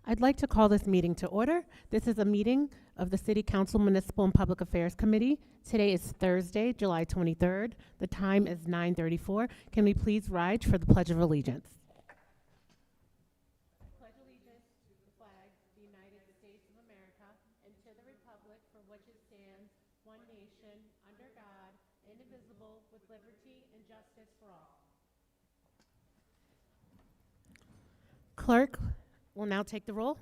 I'd like to call this meeting to order. This is a meeting of the City Council Municipal and Public Affairs Committee. Today is Thursday, July 23rd. The time is 9:34. Can we please rise for the Pledge of Allegiance? I pledge allegiance to the flag of the United States of America and to the republic for which it stands, one nation, under God, indivisible, with liberty and justice for all. Clerk will now take the roll.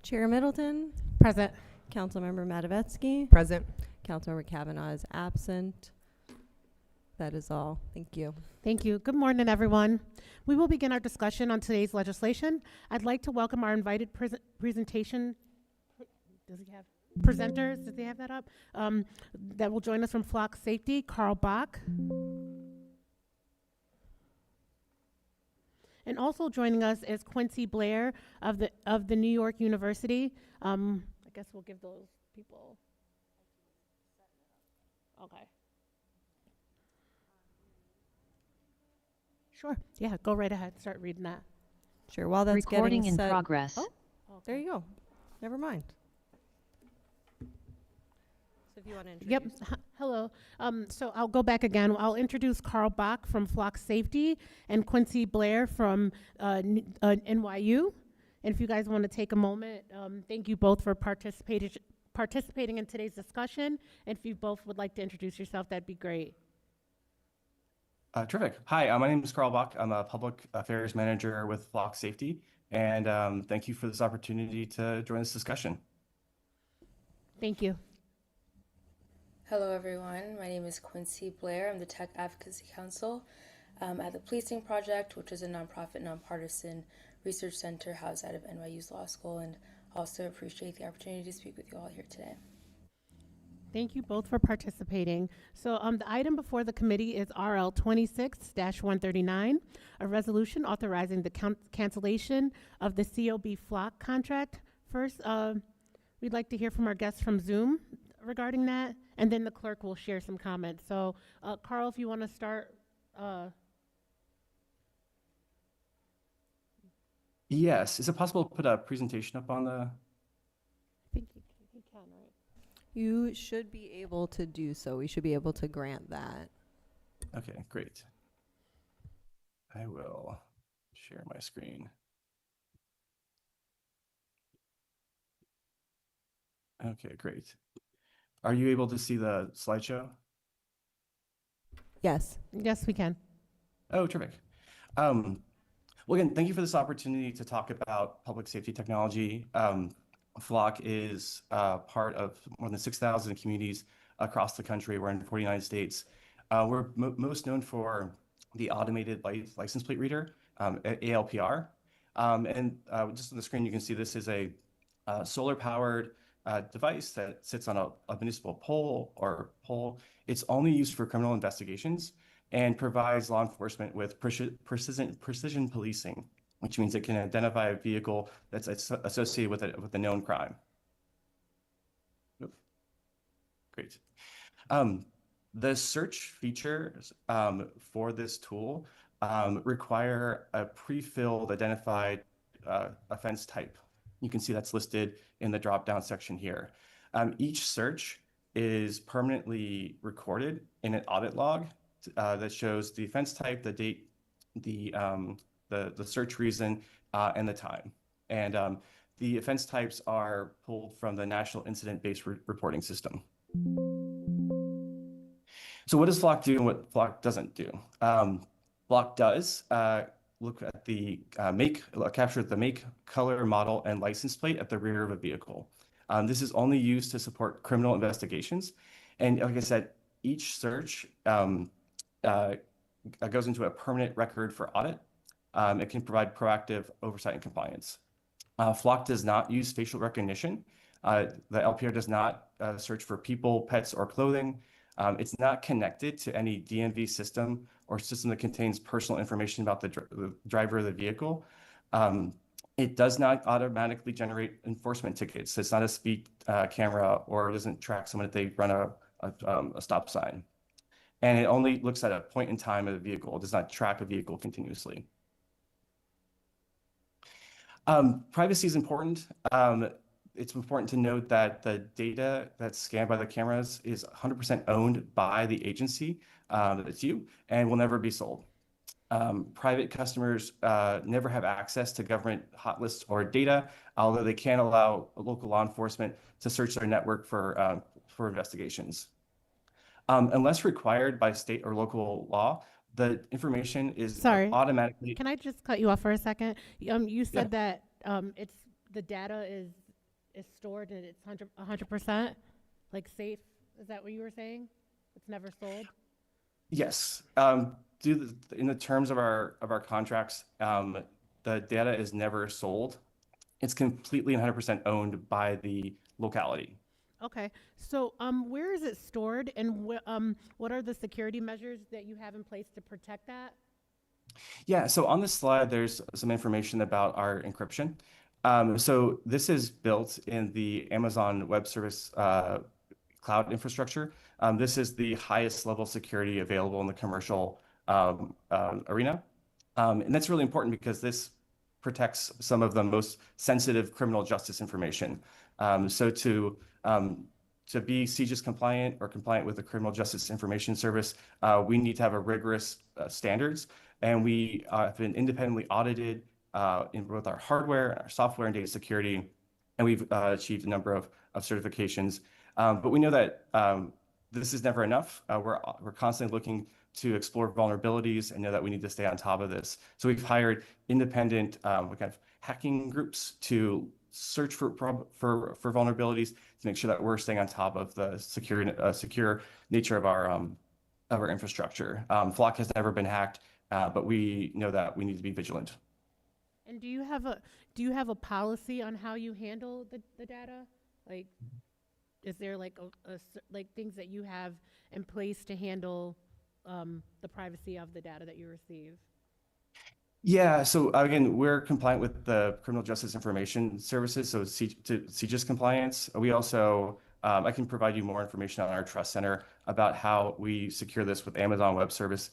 Chair Middleton, Present. Councilmember Matavetsky, Present. Councilmember Kavanaugh is absent. That is all. Thank you. Thank you. Good morning, everyone. We will begin our discussion on today's legislation. I'd like to welcome our invited presenters. Does he have that up? That will join us from Flock Safety, Carl Bach. And also joining us is Quincy Blair of the New York University. I guess we'll give those people. Okay. Sure. Yeah, go right ahead. Start reading that. Sure. While that's Recording getting in set. progress. Oh, there you go. Never mind. So if you want to introduce. Yep. Hello. So I'll go back again. I'll introduce Carl Bach from Flock Safety and Quincy Blair from NYU. And if you guys want to take a moment, thank you both for participating in today's discussion. And if you both would like to introduce yourself, that'd be great. Terrific. Hi, my name is Carl Bach. I'm a public affairs manager with Flock Safety. And thank you for this opportunity to join this discussion. Thank you. Hello everyone, my name is Quincy Blair. I'm the Tech Advocacy Council at the Policing Project, which is a nonprofit, nonpartisan research center housed out of NYU's Law School, and also appreciate the opportunity to speak with you all here today. Thank you both for participating. So the item before the committee is RL 26-139, a resolution authorizing the cancellation of the COB Flock contract. First, we'd like to hear from our guests from Zoom regarding that, and then the clerk will share some comments. So, Carl, if you want to start. Yes. Is it possible to put a presentation up on the? I think you can, right? You should be able to do so. We should be able to grant that. Okay, great. I will share my screen. Okay, great. Are you able to see the slideshow? Yes. Yes, we can. Oh, terrific. Well, again, thank you for this opportunity to talk about public safety technology. Flock is part of more than 6,000 communities across the country. We're in 49 states. We're most known for the automated license plate reader, ALPR. And just on the screen, you can see this is a solar-powered device that sits on a municipal pole. It's only used for criminal investigations and provides law enforcement with precision policing, which means it can identify a vehicle that's associated with a known crime. Oops. Great. The search features for this tool require a pre-filled identified offense type. You can see that's listed in the drop-down section here. Each search is permanently recorded in an audit log that shows the offense type, the date, the search reason, and the time. And the offense types are pulled from the National Incident-Based Reporting System. So what does Flock do and what Flock doesn't do? Flock does look at the capture the make, color, model, and license plate at the rear of a vehicle. This is only used to support criminal investigations. And like I said, each search goes into a permanent record for audit. It can provide proactive oversight and compliance. Flock does not use facial recognition. The LPR does not search for people, pets, or clothing. It's not connected to any DMV system or system that contains personal information about the driver of the vehicle. It does not automatically generate enforcement tickets. It's not a speed camera, or it doesn't track someone if they run a stop sign. And it only looks at a point in time of the vehicle. It does not track a vehicle continuously. Privacy is important. It's important to note that the data that's scanned by the cameras is 100% owned by the agency, that's you, and will never be sold. Private customers never have access to government hot lists or data, although they can allow local law enforcement to search their network for investigations. Unless required by state or local law, the information is Sorry, automatically. can I just cut you off for a second? You Yeah. said that it's the data is stored and it's 100% like safe. Is that what you were saying? It's never sold. Yes. In the terms of our contracts, the data is never sold. It's completely and 100% owned by the locality. Okay. So where is it stored, and what are the security measures that you have in place to protect that? Yeah, so on this slide, there's some information about our encryption. So this is built in the Amazon Web Service cloud infrastructure. This is the highest level security available in the commercial arena. And that's really important because this protects some of the most sensitive criminal justice information. So to be CJIS compliant or compliant with the Criminal Justice Information Service, we need to have a rigorous standards, and we have been independently audited in both our hardware, our software, and data security, and we've achieved a number of certifications. But we know that this is never enough. We're constantly looking to explore vulnerabilities and know that we need to stay on top of this. So we've hired independent kind of hacking groups to search for vulnerabilities to make sure that we're staying on top of the secure nature of our infrastructure. Flock has never been hacked, but we know that we need to be vigilant. And do you have a policy on how you handle the data? Like, is there like like things that you have in place to handle the privacy of the data that you receive? Yeah, so again, we're compliant with the Criminal Justice Information Services, so CJIS compliance. We also, I can provide you more information on our Trust Center about how we secure this with Amazon Web Service,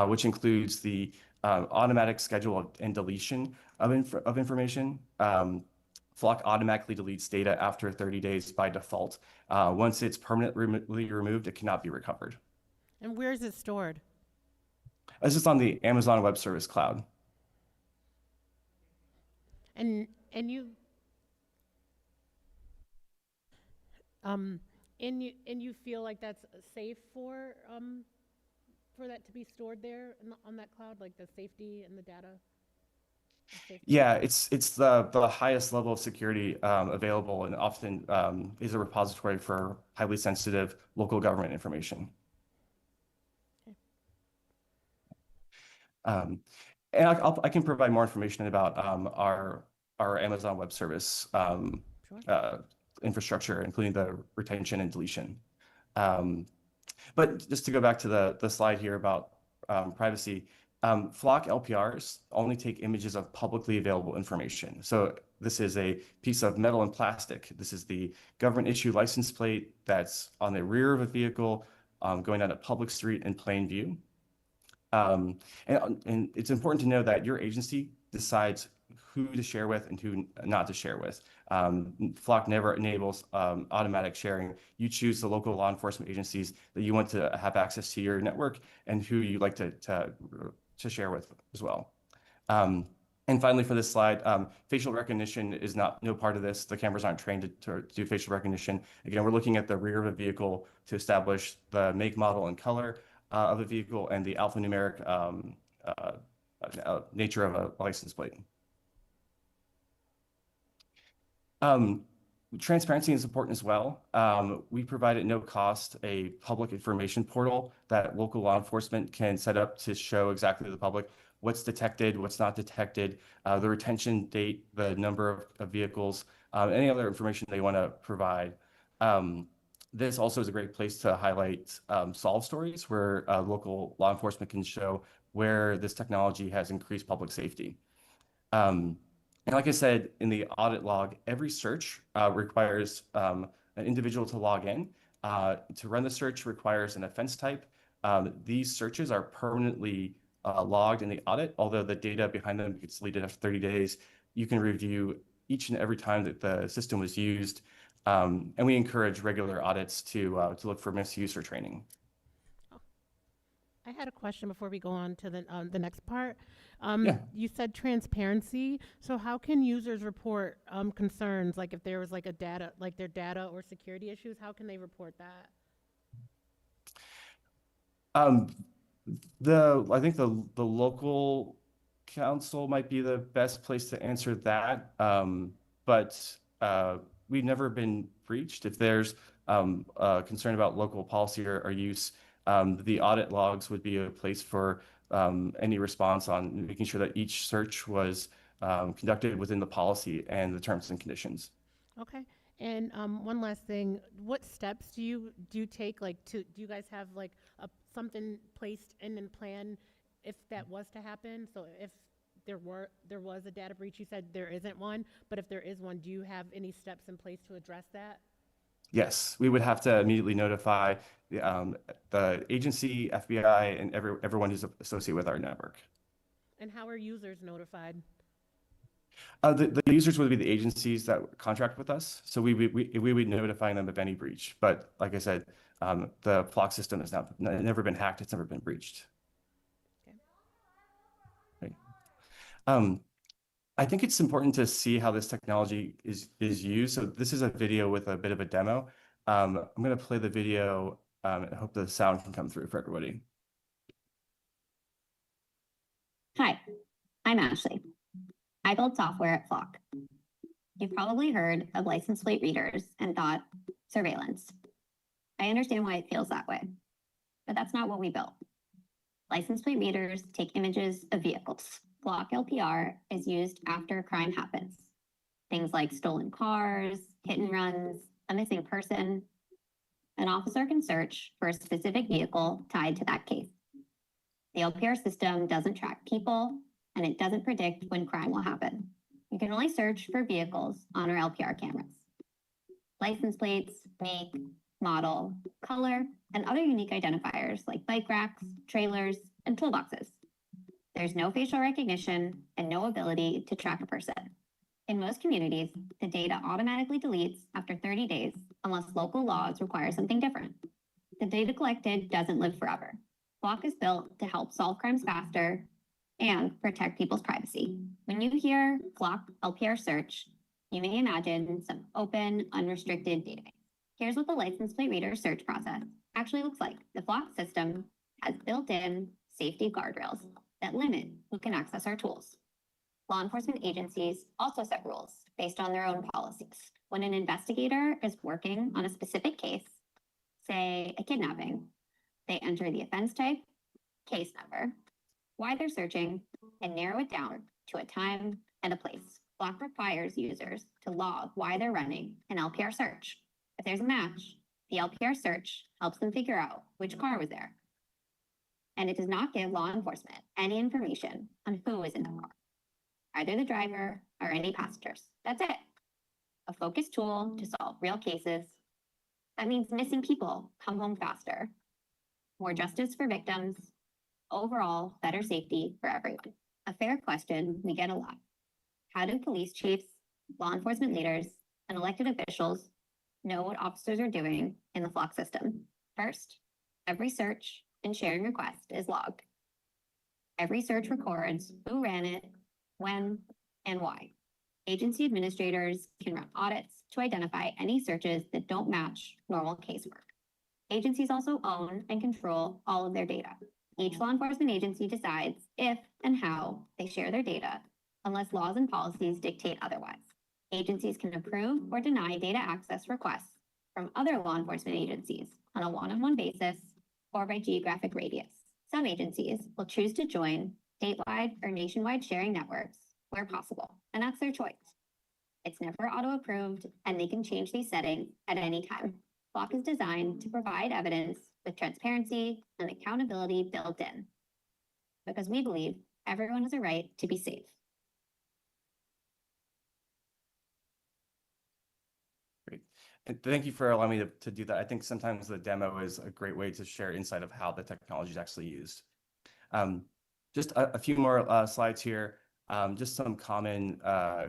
which includes the automatic schedule and deletion of information. Flock automatically deletes data after 30 days by default. Once it's permanently removed, it cannot be recovered. And where is it stored? This is on the Amazon Web Service cloud. And you you feel like that's safe for that to be stored there on that cloud, like the safety and the data? Yeah, it's the highest level of security available, and often is a repository for highly sensitive local government information. Okay. And I can provide more information about our Amazon Web Service Sure. infrastructure, including the retention and deletion. But just to go back to the slide here about privacy, Flock LPRs only take images of publicly available information. So this is a piece of metal and plastic. This is the government issue license plate that's on the rear of a vehicle going down a public street in plain view. And it's important to know that your agency decides who to share with and who not to share with. Flock never enables automatic sharing. You choose the local law enforcement agencies that you want to have access to your network and who you like to share with as well. And finally, for this slide, facial recognition is no part of this. The cameras aren't trained to do facial recognition. Again, we're looking at the rear of a vehicle to establish the make, model, and color of a vehicle and the alphanumeric nature of a license plate. Transparency is important as well. We provide at no cost a public information portal that local law enforcement can set up to show exactly to the public what's detected, what's not detected, the retention date, the number of vehicles, any other information they want to provide. This also is a great place to highlight solve stories where local law enforcement can show where this technology has increased public safety. And like I said, in the audit log, every search requires an individual to log in. To run the search requires an offense type. These searches are permanently logged in the audit, although the data behind them gets deleted after 30 days. you can review each and every time that the system was used. And we encourage regular audits to look for misuse or training. I had a question before we go on to the next part. Yeah. You said transparency. So how can users report concerns, like if there was like their data or security issues? How can they report that? I think the local council might be the best place to answer that. But we've never been breached. If there's concern about local policy or use, the audit logs would be a place for any response on making sure that each search was conducted within the policy and the terms and conditions. Okay. And one last thing, what steps do you take, like, do you guys have like something placed in and plan if that was to happen? So if there was a data breach, you said there isn't one, but if there is one, do you have any steps in place to address that? Yes, we would have to immediately notify the agency, FBI, and everyone who's associated with our network. And how are users notified? The users would be the agencies that contract with us, so we would be notifying them of any breach. But like I said, the Flock system has never been hacked. It's never been breached. Okay. Right. I think it's important to see how this technology is used. So this is a video with a bit of a demo. I'm going to play the video and hope the sound can come through for everybody. Hi, I'm Ashley. I build software at Flock. You've probably heard of license plate readers and thought, surveillance. I understand why it feels that way, but that's not what we built. License plate readers take images of vehicles. Flock LPR is used after a crime happens. Things like stolen cars, hit and runs, a missing person. An officer can search for a specific vehicle tied to that case. The LPR system doesn't track people, and it doesn't predict when crime will happen. You can only search for vehicles on our LPR cameras. License plates, make, model, color, and other unique identifiers like bike racks, trailers, and toolboxes. There's no facial recognition and no ability to track a person. In most communities, the data automatically deletes after 30 days unless local laws require something different. The data collected doesn't live forever. Flock is built to help solve crimes faster and protect people's privacy. When you hear Flock LPR search, you may imagine some open, unrestricted database. Here's what the license plate reader search process actually looks like. The Flock system has built-in safety guardrails that limit who can access our tools. Law enforcement agencies also set rules based on their own policies. When an investigator is working on a specific case, say a kidnapping, they enter the offense type, case number, why they're searching, and narrow it down to a time and a place. Flock requires users to log why they're running an LPR search. If there's a match, the LPR search helps them figure out which car was there. And it does not give law enforcement any information on who is in the car, either the driver or any passengers. That's it. A focused tool to solve real cases. That means missing people come home faster, more justice for victims, overall better safety for everyone. A fair question we get a lot. How do police chiefs, law enforcement leaders, and elected officials know what officers are doing in the Flock system? First, every search and sharing request is logged. Every search records who ran it, when, and why. Agency administrators can run audits to identify any searches that don't match normal casework. Agencies also own and control all of their data. Each law enforcement agency decides if and how they share their data, unless laws and policies dictate otherwise. Agencies can approve or deny data access requests from other law enforcement agencies on a one-on-one basis or by geographic radius. Some agencies will choose to join statewide or nationwide sharing networks where possible, and that's their choice. It's never auto-approved, and they can change these settings at any time. Flock is designed to provide evidence with transparency and accountability built in, because we believe everyone has a right to be safe. Great. And thank you for allowing me to do that. I think sometimes the demo is a great way to share insight of how the technology is actually used. Just a few more slides here. just some common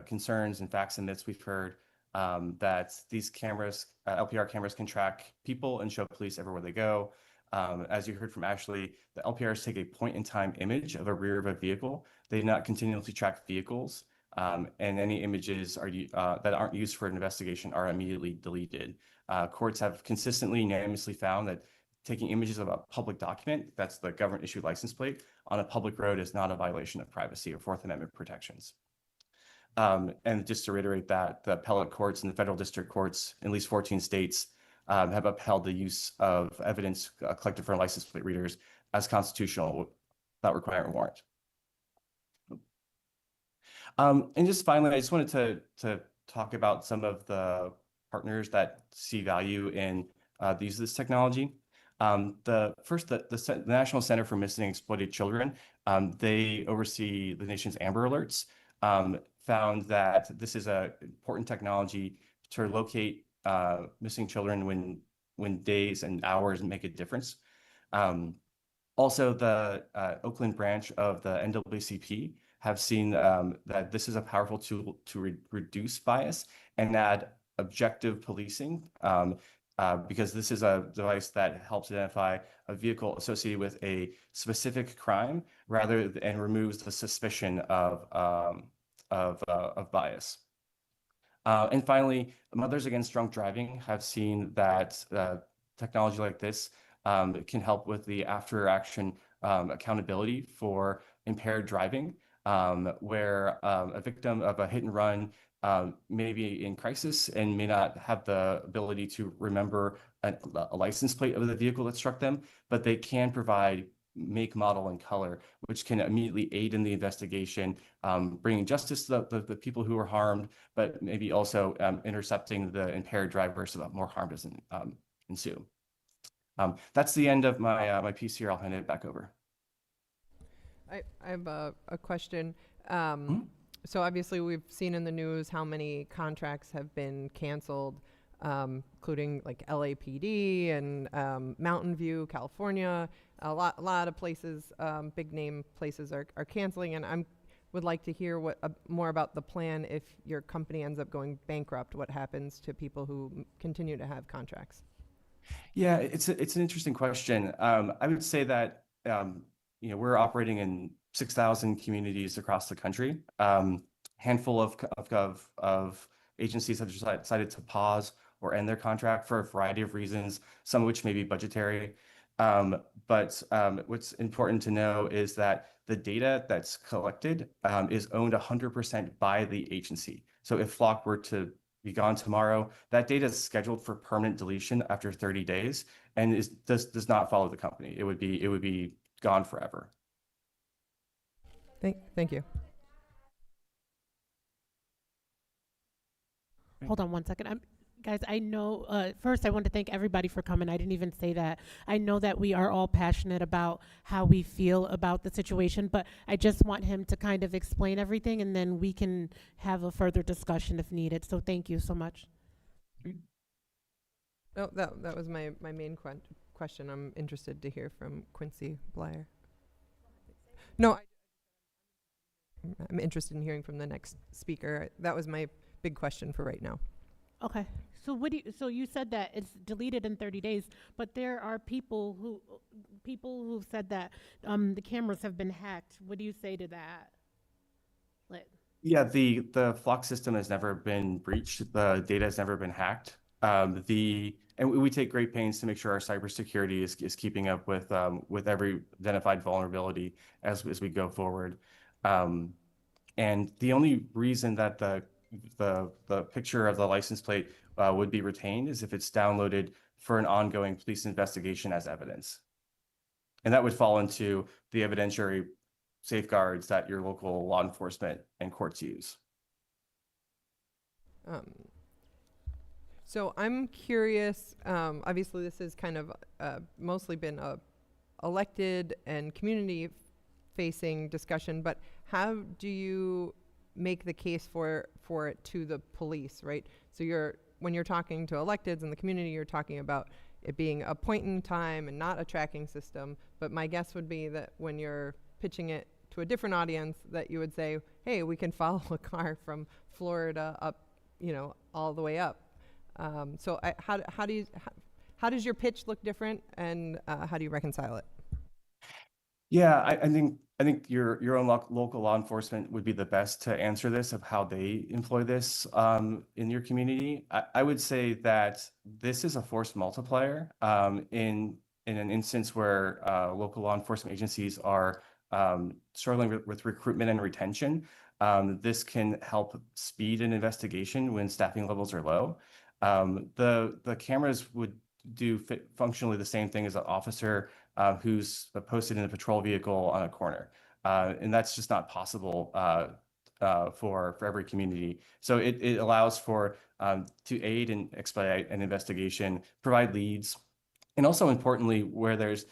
concerns and facts and myths we've heard, that these cameras, LPR cameras, can track people and show police everywhere they go. As you heard from Ashley, the LPRs take a point-in-time image of a rear of a vehicle. They do not continuously track vehicles, and any images that aren't used for an investigation are immediately deleted. Courts have consistently unanimously found that taking images of a public document, that's the government-issued license plate, on a public road is not a violation of privacy or Fourth Amendment protections. And just to reiterate that, the appellate courts and the federal district courts in at least 14 states have upheld the use of evidence collected from license plate readers as constitutional without requiring a warrant. And just finally, I just wanted to talk about some of the partners that see value in the use of this technology. The National Center for Missing and Exploited Children, they oversee the nation's Amber Alerts, found that this is an important technology to locate missing children when days and hours make a difference. Also, the Oakland branch of the NAACP have seen that this is a powerful tool to reduce bias and add objective policing, because this is a device that helps identify a vehicle associated with a specific crime and removes the suspicion of bias. And finally, Mothers Against Drunk Driving have seen that technology like this can help with the after-action accountability for impaired driving, where a victim of a hit and run may be in crisis and may not have the ability to remember a license plate of the vehicle that struck them, but they can provide make, model, and color, which can immediately aid in the investigation, bringing justice to the people who were harmed, but maybe also intercepting the impaired driver so that more harm doesn't ensue. That's the end of my piece here. I'll hand it back over. I have a question. So obviously we've seen in the news how many contracts have been canceled, including like LAPD and Mountain View, California. A lot of places, big name places are canceling, and I would like to hear more about the plan if your company ends up going bankrupt. What happens to people who continue to have contracts? Yeah, it's an interesting question. I would say that we're operating in 6,000 communities across the country. Handful of agencies have decided to pause or end their contract for a variety of reasons, some of which may be budgetary. But what's important to know is that the data that's collected is owned 100% by the agency. So if Flock were to be gone tomorrow, that data is scheduled for permanent deletion after 30 days and does not follow the company. It would be gone forever. Thank you. Hold on one second. Guys, I know, first I want to thank everybody for coming. I didn't even say that. I know that we are all passionate about how we feel about the situation, but I just want him to kind of explain everything, and then we can have a further discussion if needed. So thank you so much. No, that was my main question. I'm interested to hear from Quincy Blair. No, I'm interested in hearing from the next speaker. That was my big question for right now. Okay. So you said that it's deleted in 30 days, but there are people who said that the cameras have been hacked. What do you say to that? Yeah, the Flock system has never been breached. The data has never been hacked. And we take great pains to make sure our cybersecurity is keeping up with every identified vulnerability as we go forward. And the only reason that the picture of the license plate would be retained is if it's downloaded for an ongoing police investigation as evidence. And that would fall into the evidentiary safeguards that your local law enforcement and courts use. So I'm curious, obviously this has kind of mostly been a elected and community facing discussion, but how do you make the case for it to the police, right? So when you're talking to electeds in the community, you're talking about it being a point in time and not a tracking system. But my guess would be that when you're pitching it to a different audience that you would say, hey, we can follow a car from Florida up, all the way up. So how does your pitch look different, and how do you reconcile it? Yeah, I think your own local law enforcement would be the best to answer this of how they employ this in your community. I would say that this is a force multiplier in an instance where local law enforcement agencies are struggling with recruitment and retention. This can help speed an investigation when staffing levels are low. The cameras would do functionally the same thing as an officer who's posted in a patrol vehicle on a corner. And that's just not possible for every community. So it allows for to aid and expedite an investigation, provide leads, and also importantly, where there's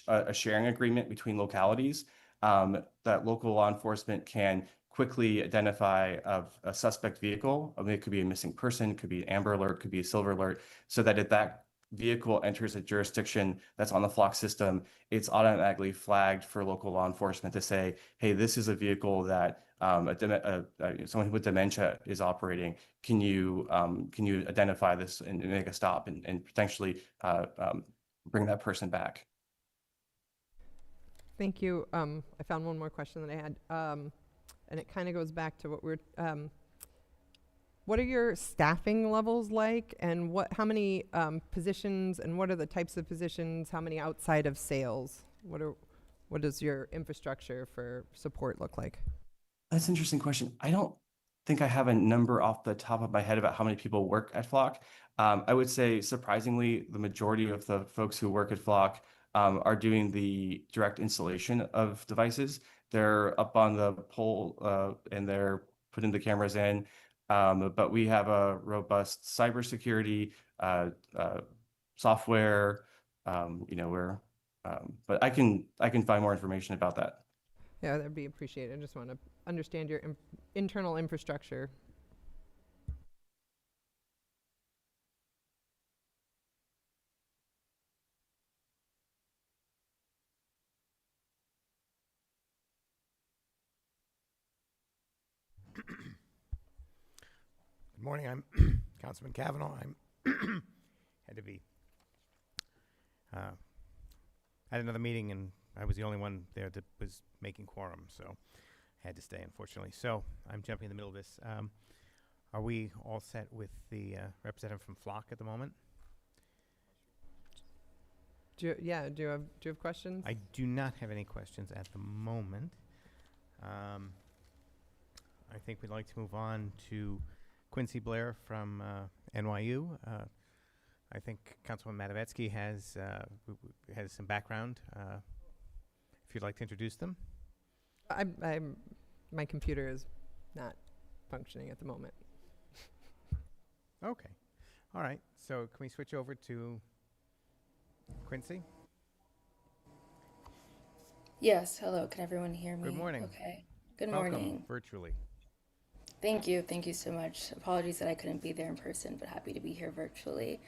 a sharing agreement between localities, that local law enforcement can quickly identify a suspect vehicle. I mean, it could be a missing person, it could be an Amber Alert, could be a Silver Alert, so that if that vehicle enters a jurisdiction that's on the flock system, it's automatically flagged for local law enforcement to say, hey, this is a vehicle that someone with dementia is operating. Can you identify this and make a stop and potentially bring that person back? Thank you. I found one more question that I had, and it kind of goes back to what are your staffing levels like, and how many positions, and what are the types of positions? How many outside of sales? What does your infrastructure for support look like? That's an interesting question. I don't think I have a number off the top of my head about how many people work at Flock. I would say, surprisingly, the majority of the folks who work at Flock are doing the direct installation of devices. They're up on the pole and they're putting the cameras in. But we have a robust cybersecurity software. But I can find more information about that. Yeah, that'd be appreciated. I just want to understand your internal infrastructure. Good morning. I'm Councilman Kavanaugh. I'm had to be at another meeting, and I was the only one there that was making quorum, so I had to stay, unfortunately. So I'm jumping in the middle of this. Are we all set with the representative from Flock at the moment? Do you have questions? I do not have any questions at the moment. I think we'd like to move on to Quincy Blair from NYU. I think Councilman Matavetsky has some background. If you'd like to introduce them. My computer is not functioning at the moment. Okay. All right. So can we switch over to Quincy? Yes, hello. Can everyone hear me? Good morning. Okay. Good Welcome morning. virtually. Thank you. Thank you so much. Apologies that I couldn't be there in person, but happy to be here virtually.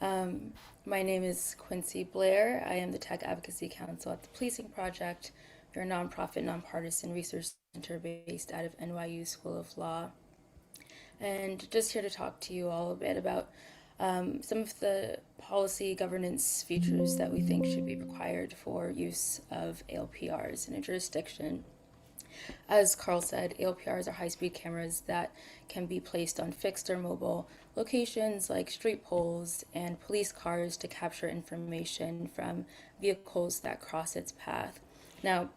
My name is Quincy Blair. I am the Tech Advocacy Council at the Policing Project. We're a nonprofit, nonpartisan research center based out of NYU School of Law. And just here to talk to you all a bit about some of the policy governance features that we think should be required for use of ALPRs in a jurisdiction. As Carl said, ALPRs are high-speed cameras that can be placed on fixed or mobile locations like street poles and police cars to capture information from vehicles that cross its path. Now,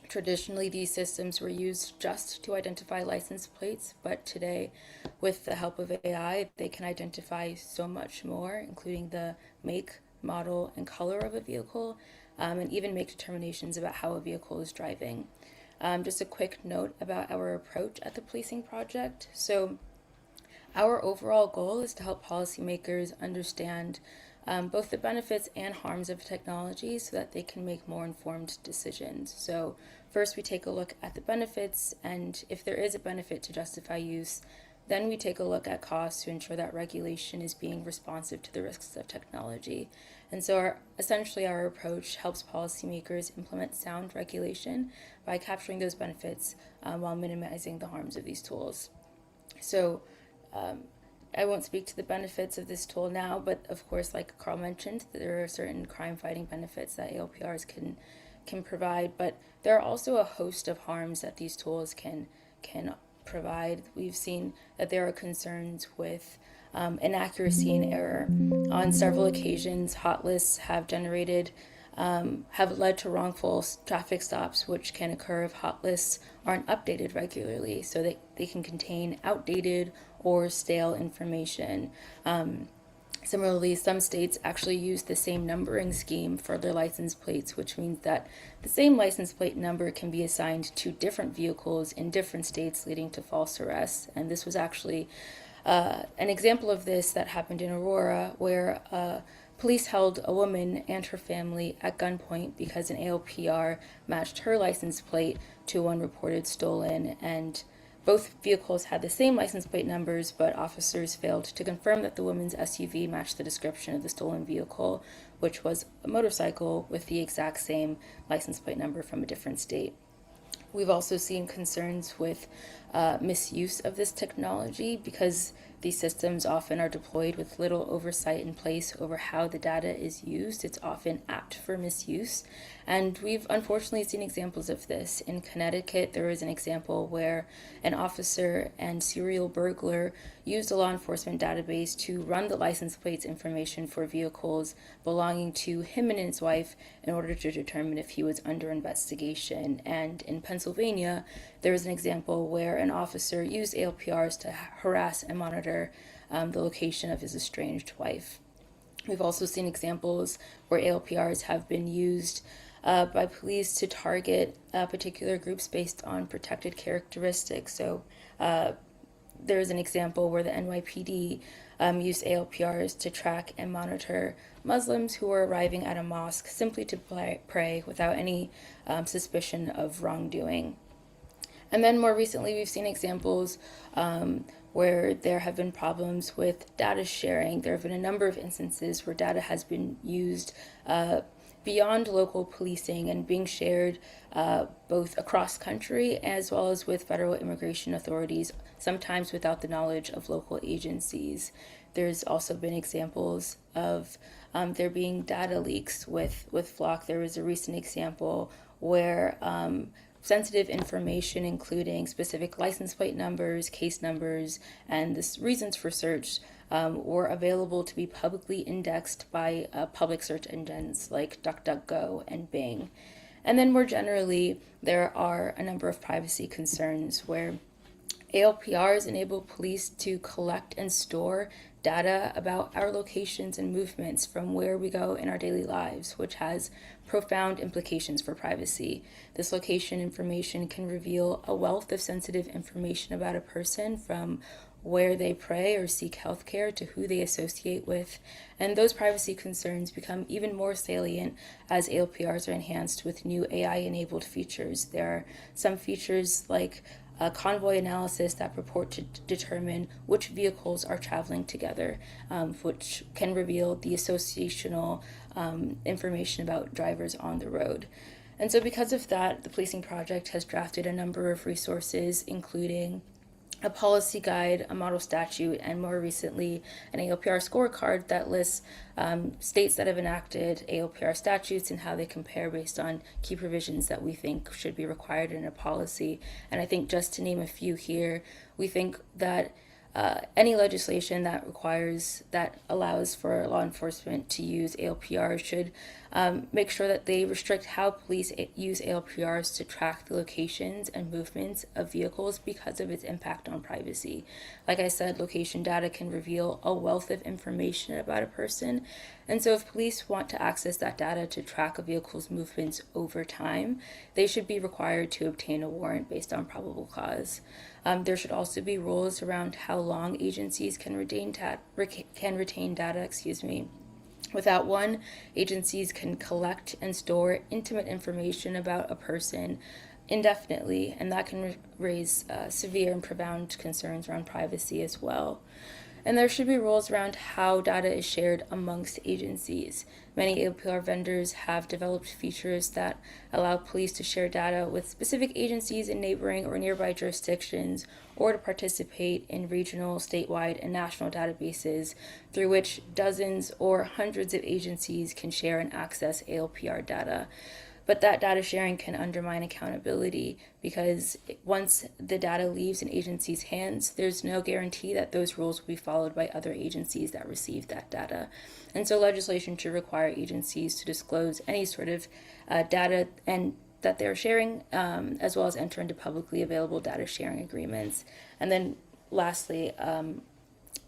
traditionally, these systems were used just to identify license plates, but today, with the help of AI, they can identify so much more, including the make, model, and color of a vehicle, and even make determinations about how a vehicle is driving. Just a quick note about our approach at the Policing Project. So our overall goal is to help policymakers understand both the benefits and harms of technology so that they can make more informed decisions. So first we take a look at the benefits, and if there is a benefit to justify use, then we take a look at costs to ensure that regulation is being responsive to the risks of technology. And so essentially our approach helps policymakers implement sound regulation by capturing those benefits while minimizing the harms of these tools. So I won't speak to the benefits of this tool now, but of course, like Carl mentioned, there are certain crime-fighting benefits that ALPRs can provide, but there are also a host of harms that these tools can provide. We've seen that there are concerns with inaccuracy and error. On several occasions, hot lists have led to wrongful traffic stops, which can occur if hot lists aren't updated regularly, so they can contain outdated or stale information. Similarly, some states actually use the same numbering scheme for their license plates, which means that the same license plate number can be assigned to different vehicles in different states, leading to false arrests. And this was actually an example of this that happened in Aurora, where police held a woman and her family at gunpoint because an ALPR matched her license plate to one reported stolen, and both vehicles had the same license plate numbers, but officers failed to confirm that the woman's SUV matched the description of the stolen vehicle, which was a motorcycle with the exact same license plate number from a different state. We've also seen concerns with misuse of this technology because these systems often are deployed with little oversight in place over how the data is used. It's often apt for misuse. And we've unfortunately seen examples of this. In Connecticut, there was an example where an officer and serial burglar used a law enforcement database to run the license plates information for vehicles belonging to him and his wife in order to determine if he was under investigation. And in Pennsylvania, there was an example where an officer used ALPRs to harass and monitor the location of his estranged wife. We've also seen examples where ALPRs have been used by police to target particular groups based on protected characteristics. So there's an example where the NYPD used ALPRs to track and monitor Muslims who were arriving at a mosque simply to pray without any suspicion of wrongdoing. And then more recently, we've seen examples where there have been problems with data sharing. There have been a number of instances where data has been used beyond local policing and being shared both across country as well as with federal immigration authorities, sometimes without the knowledge of local agencies. There's also been examples of there being data leaks with Flock. There was a recent example where sensitive information, including specific license plate numbers, case numbers, and the reasons for search were available to be publicly indexed by public search engines like DuckDuckGo and Bing. And then more generally, there are a number of privacy concerns where ALPRs enable police to collect and store data about our locations and movements from where we go in our daily lives, which has profound implications for privacy. This location information can reveal a wealth of sensitive information about a person, from where they pray or seek healthcare to who they associate with. And those privacy concerns become even more salient as ALPRs are enhanced with new AI-enabled features. There are some features like convoy analysis that purport to determine which vehicles are traveling together, which can reveal the associational information about drivers on the road. And so because of that, the Policing Project has drafted a number of resources, including a policy guide, a model statute, and more recently, an ALPR scorecard that lists states that have enacted ALPR statutes and how they compare based on key provisions that we think should be required in a policy. And I think just to name a few here, we think that any legislation that allows for law enforcement to use ALPR should make sure that they restrict how police use ALPRs to track the locations and movements of vehicles because of its impact on privacy. Like I said, location data can reveal a wealth of information about a person. And so if police want to access that data to track a vehicle's movements over time, they should be required to obtain a warrant based on probable cause. There should also be rules around how long agencies can retain data. Without one, agencies can collect and store intimate information about a person indefinitely, and that can raise severe and profound concerns around privacy as well. And there should be rules around how data is shared amongst agencies. Many ALPR vendors have developed features that allow police to share data with specific agencies in neighboring or nearby jurisdictions, or to participate in regional, statewide, and national databases through which dozens or hundreds of agencies can share and access ALPR data. But that data sharing can undermine accountability because once the data leaves an agency's hands, there's no guarantee that those rules will be followed by other agencies that receive that data. And so legislation should require agencies to disclose any sort of data and that they're sharing, as well as enter into publicly available data sharing agreements. And then lastly,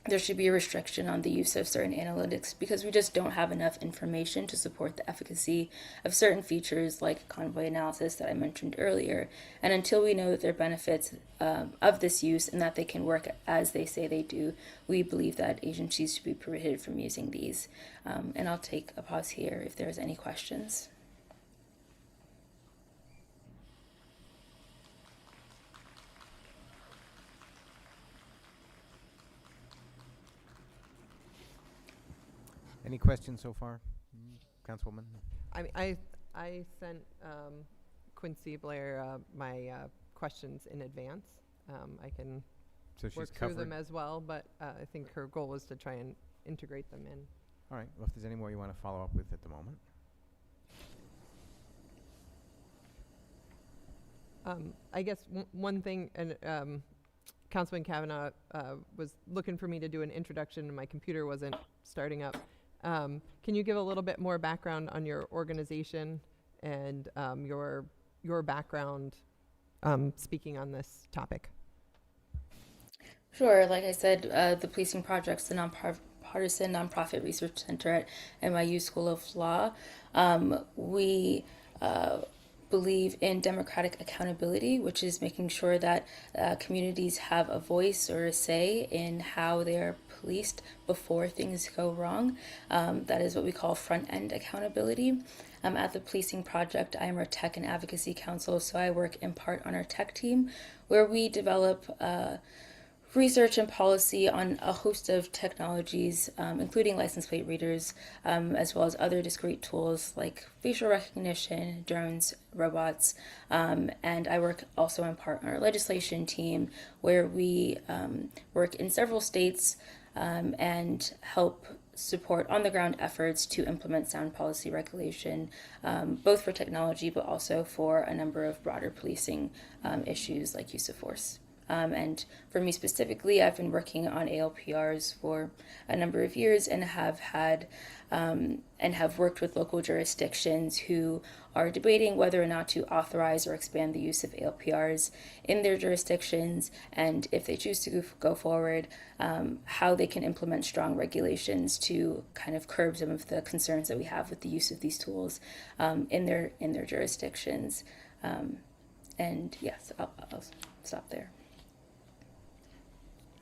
there should be a restriction on the use of certain analytics because we just don't have enough information to support the efficacy of certain features like convoy analysis that I mentioned earlier. And until we know that there are benefits of this use and that they can work as they say they do, we believe that agencies should be prohibited from using these. And I'll take a pause here if there's any questions. Any questions so far, Councilwoman? I sent Quincy Blair my questions in advance. I can So she's work through covered. them as well, but I think her goal was to try and integrate them in. All right. Well, if there's any more you want to follow up with at the moment. I guess one thing, and Councilman Kavanaugh was looking for me to do an introduction, and my computer wasn't starting up. Can you give a little bit more background on your organization and your background speaking on this topic? Sure. Like I said, the Policing Project's the nonpartisan nonprofit research center at NYU School of Law. We believe in democratic accountability, which is making sure that communities have a voice or a say in how they are policed before things go wrong. That is what we call front-end accountability. At the Policing Project, I am our tech and advocacy council, so I work in part on our tech team, where we develop research and policy on a host of technologies, including license plate readers, as well as other discrete tools like facial recognition, drones, robots. And I work also in part on our legislation team, where we work in several states and help support on-the-ground efforts to implement sound policy regulation, both for technology but also for a number of broader policing issues like use of force. And for me specifically, I've been working on ALPRs for a number of years and have had and have worked with local jurisdictions who are debating whether or not to authorize or expand the use of ALPRs in their jurisdictions, and if they choose to go forward, how they can implement strong regulations to kind of curb some of the concerns that we have with the use of these tools in their jurisdictions. And yes, I'll stop there.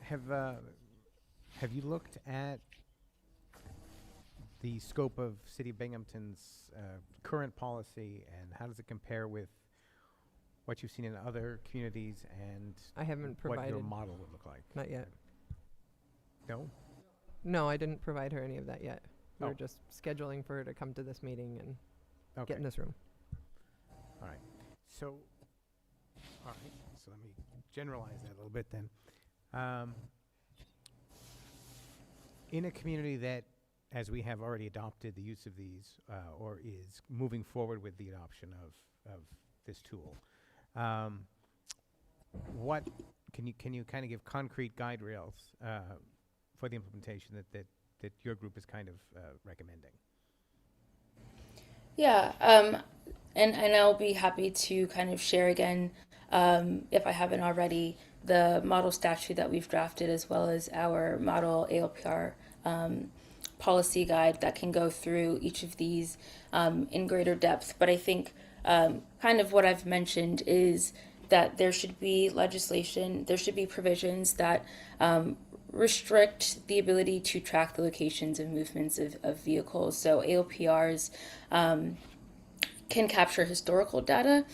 Have you looked at the scope of City of Binghamton's current policy, and how does it compare with what you've seen in other communities and I haven't what provided. your model would look like? Not yet. No? No, I didn't provide her any of that yet. We were Oh. just scheduling for her to come to this meeting and Okay. get in this room. All right. So, all right. So let me generalize that a little bit then. In a community that, as we have already adopted the use of these, or is moving forward with the adoption of this tool, what can you kind of give concrete guide rails for the implementation that your group is kind of recommending? Yeah, and I'll be happy to kind of share again, if I haven't already, the model statute that we've drafted, as well as our model ALPR policy guide that can go through each of these in greater depth. But I think kind of what I've mentioned is that there should be legislation, there should be provisions that restrict the ability to track the locations and movements of vehicles. So ALPRs can capture historical data,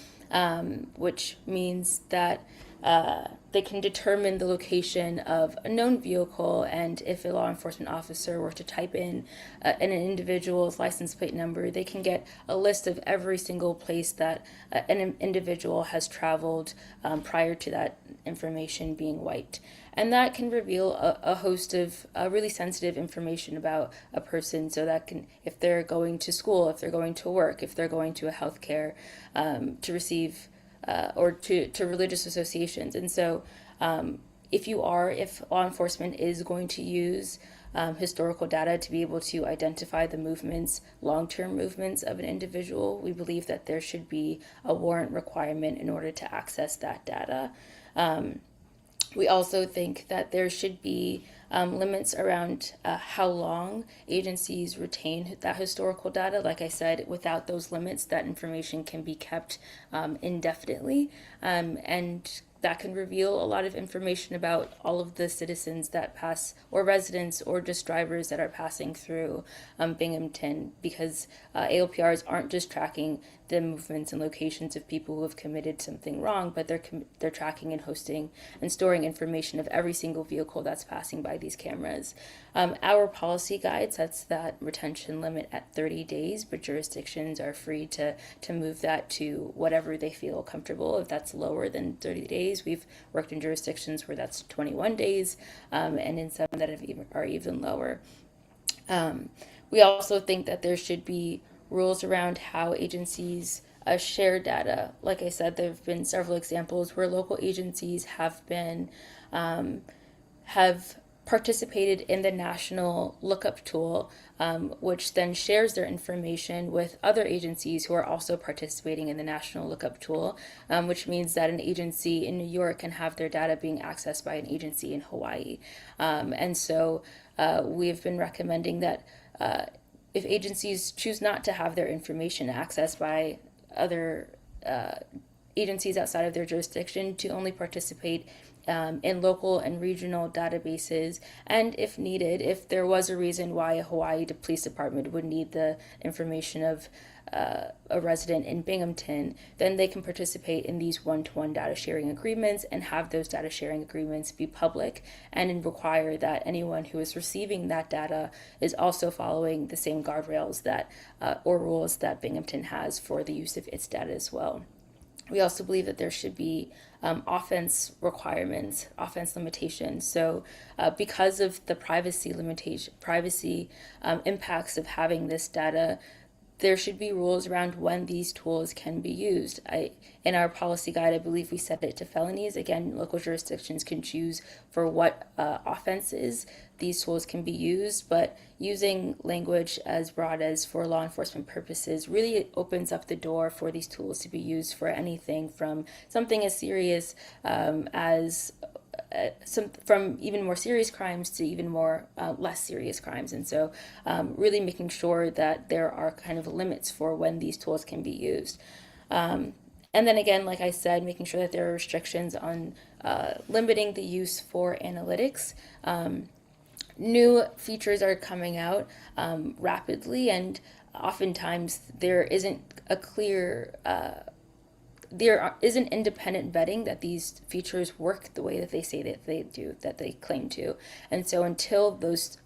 which means that they can determine the location of a known vehicle, and if a law enforcement officer were to type in an individual's license plate number, they can get a list of every single place that an individual has traveled prior to that information being wiped. And that can reveal a host of really sensitive information about a person. So that can, if they're going to school, if they're going to work, if they're going to a healthcare to receive or to religious associations. And so if law enforcement is going to use historical data to be able to identify the movements, long-term movements of an individual, we believe that there should be a warrant requirement in order to access that data. We also think that there should be limits around how long agencies retain that historical data. Like I said, without those limits, that information can be kept indefinitely, and that can reveal a lot of information about all of the citizens that pass, or residents, or just drivers that are passing through Binghamton, because AOPRs aren't just tracking the movements and locations of people who have committed something wrong, but they're tracking and hosting and storing information of every single vehicle that's passing by these cameras. Our policy guide sets that retention limit at 30 days, but jurisdictions are free to move that to whatever they feel comfortable. If that's lower than 30 days, we've worked in jurisdictions where that's 21 days, and in some that are even lower. We also think that there should be rules around how agencies share data. Like I said, there have been several examples where local agencies have participated in the national lookup tool, which then shares their information with other agencies who are also participating in the national lookup tool, which means that an agency in New York can have their data being accessed by an agency in Hawaii. And so we've been recommending that if agencies choose not to have their information accessed by other agencies outside of their jurisdiction, to only participate in local and regional databases, and if needed, if there was a reason why a Hawaii Police Department would need the information of a resident in Binghamton, then they can participate in these one-to-one data sharing agreements and have those data sharing agreements be public, and require that anyone who is receiving that data is also following the same guardrails that or rules that Binghamton has for the use of its data as well. We also believe that there should be offense requirements, offense limitations. So because of the privacy impacts of having this data, there should be rules around when these tools can be used. In our policy guide, I believe we set it to felonies. Again, local jurisdictions can choose for what offenses these tools can be used, but using language as broad as for law enforcement purposes really opens up the door for these tools to be used for anything from something as serious as from even more serious crimes to even more less serious crimes. And so really making sure that there are kind of limits for when these tools can be used. And then again, like I said, making sure that there are restrictions on limiting the use for analytics. New features are coming out rapidly, and oftentimes there isn't a clear there isn't independent vetting that these features work the way that they say that they do, that they claim to. And so until those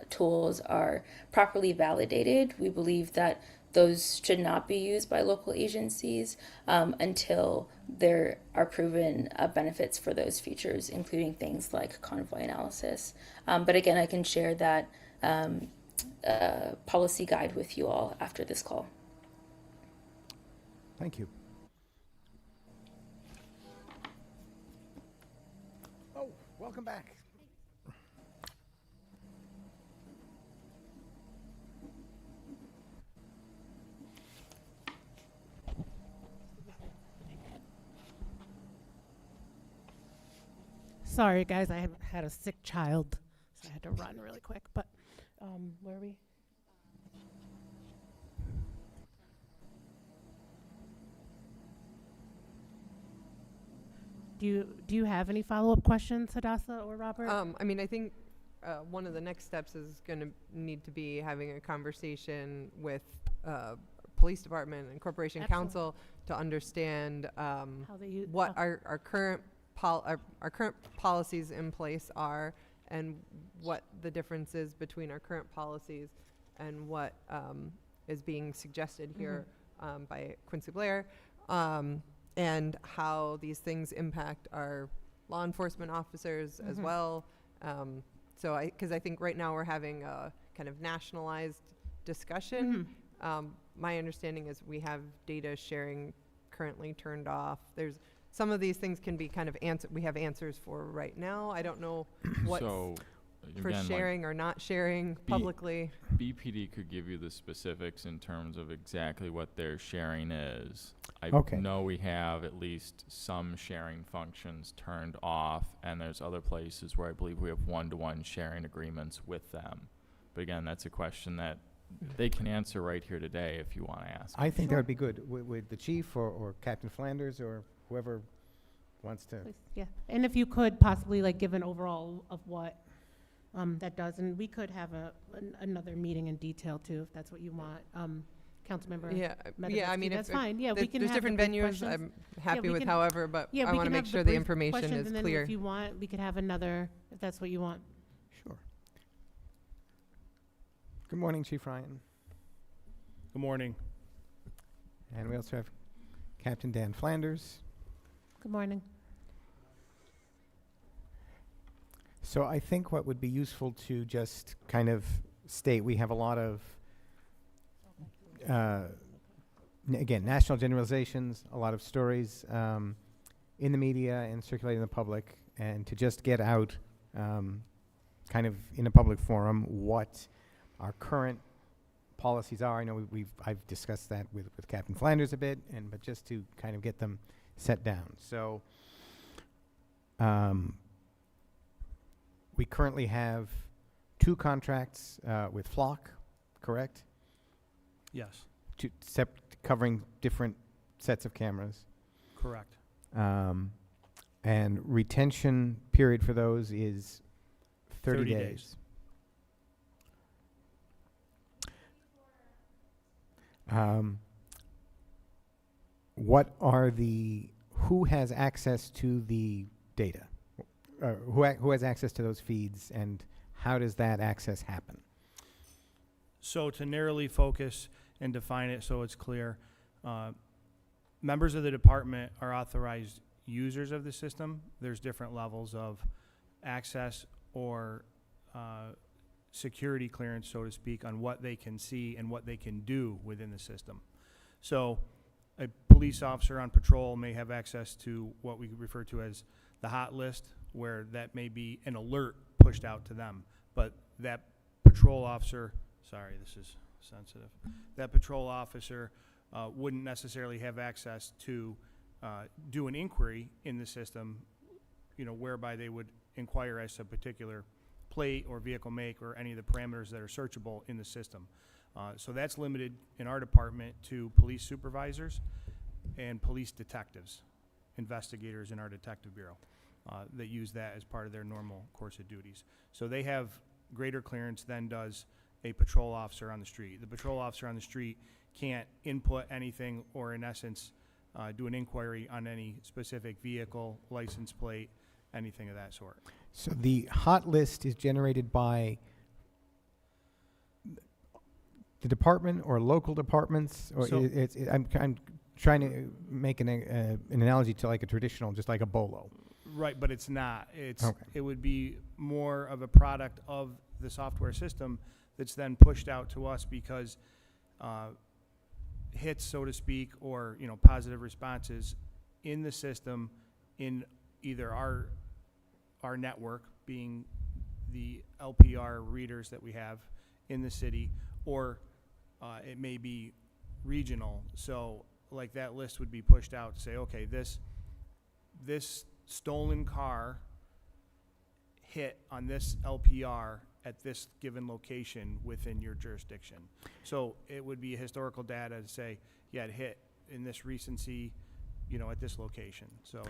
tools are properly validated, we believe that those should not be used by local agencies until there are proven benefits for those features, including things like convoy analysis. But again, I can share that policy guide with you all after this call. Thank you. Oh, welcome back. Sorry, guys, I had a sick child, so I had to run really quick. But where are we? Do you have any follow-up questions, Hadassah or Robert? I mean, I think one of the next steps is going to need to be having a conversation with police department and corporation counsel to understand what our current our current policies in place are, and what the difference is between our current policies and what is being suggested here by Quincy Blair, and how these things impact our law enforcement officers as well. Because I think right now we're having a kind of nationalized discussion. My understanding is we have data sharing currently turned off. There's some of these things can be kind of we have answers for right now. I don't know what's for again, sharing or not sharing publicly. BPD could give you the specifics in terms of exactly what their sharing is. I Okay. know we have at least some sharing functions turned off, and there's other places where I believe we have one-to-one sharing agreements with them. But again, that's a question that they can answer right here today if you want to ask. I think that would be good with the chief or Captain Flanders or whoever wants to. Please, yeah, and if you could possibly like give an overall of what that does, and we could have another meeting in detail too, if that's what you want. Councilmember. Yeah, I Medevetsky, mean, that's fine. Yeah, we can there's have different the big venues. questions. I'm happy we with can- however, but Yeah, I we want to can make have sure the brief information questions, is and then clear. if you want, we could have another, if that's what you want. Sure. Good morning, Chief Ryan. Good morning. And we also have Captain Dan Flanders. Good morning. So I think what would be useful to just kind of state, we have a lot of, again, national generalizations, a lot of stories in the media and circulating in the public, and to just get out kind of in a public forum what our current policies are. I know I've discussed that with Captain Flanders a bit, but just to kind of get them set down. So we currently have 2 contracts with Flock, correct? Yes, Covering different sets of cameras. correct. And retention period for those is 30 30 days. days. Who has access to the data? Who has access to those feeds, and how does that access happen? So to narrowly focus and define it so it's clear, members of the department are authorized users of the system. There's different levels of access or security clearance, so to speak, on what they can see and what they can do within the system. So a police officer on patrol may have access to what we refer to as the hot list, where that may be an alert pushed out to them. But that patrol officer, sorry, this is sensitive, that patrol officer wouldn't necessarily have access to do an inquiry in the system, whereby they would inquire as to a particular plate or vehicle make or any of the parameters that are searchable in the system. So that's limited in our department to police supervisors and police detectives, investigators in our detective bureau that use that as part of their normal course of duties. So they have greater clearance than does a patrol officer on the street. The patrol officer on the street can't input anything or, in essence, do an inquiry on any specific vehicle, license plate, anything of that sort. So the hot list is generated by the department or local departments, or So- I'm trying to make an analogy to like a traditional, just like a bolo. Right, but it's not. Okay. It would be more of a product of the software system that's then pushed out to us because hits, so to speak, or positive responses in the system in either our network, being the LPR readers that we have in the city, or it may be regional. So like that list would be pushed out to say, okay, this stolen car hit on this LPR at this given location within your jurisdiction. So it would be historical data to say, yeah, it hit in this recency, at this location. So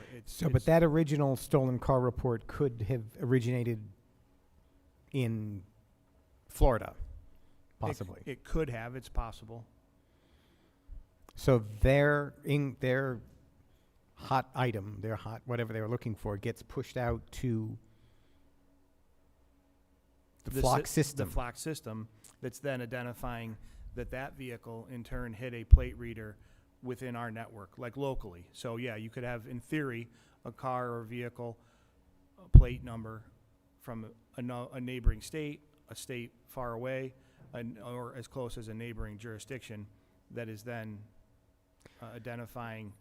But that original stolen car report could have originated in Florida, possibly. It could have. It's possible. So their hot item, their hot, whatever they were looking for, gets pushed out to the flock system. The flock system that's then identifying that vehicle in turn hit a plate reader within our network, like locally. So yeah, you could have, in theory, a car or vehicle, a plate number from a neighboring state, a state far away, or as close as a neighboring jurisdiction that is then identifying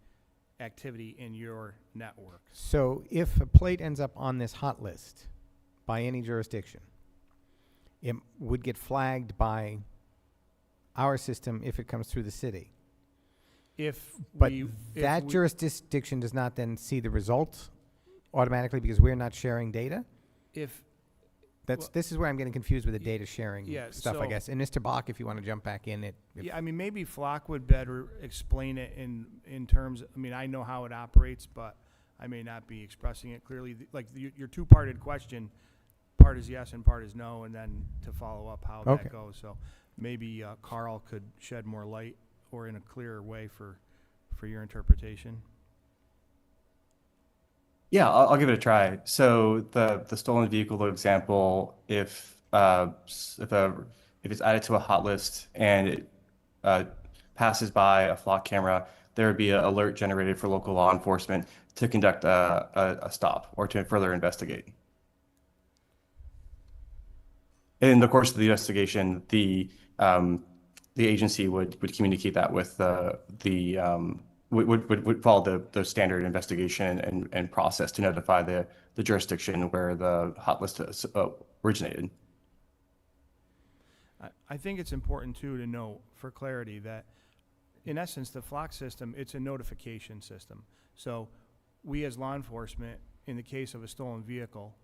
activity in your network. So if a plate ends up on this hot list by any jurisdiction, it would get flagged by our system if it comes through the city. But that jurisdiction does not then see the result automatically because we're not sharing data? This is where I'm getting confused with the data sharing stuff, I guess. And Mr. Bach, if you want to jump back in. Yeah, I mean, maybe Flock would better explain it in terms, I mean, I know how it operates, but I may not be expressing it clearly. Like your two-parted question, part is yes and part is no, and then to follow up how that goes. So maybe Carl could shed more light or in a clearer way for your interpretation. Yeah, I'll give it a try. So the stolen vehicle example, if it's added to a hot list and it passes by a flock camera, there would be an alert generated for local law enforcement to conduct a stop or to further investigate. In the course of the investigation, the agency would communicate that with would follow the standard investigation and process to notify the jurisdiction where the hot list originated. I think it's important too to know for clarity that in essence the flock system, it's a notification system. So we as law enforcement, in the case of a stolen vehicle,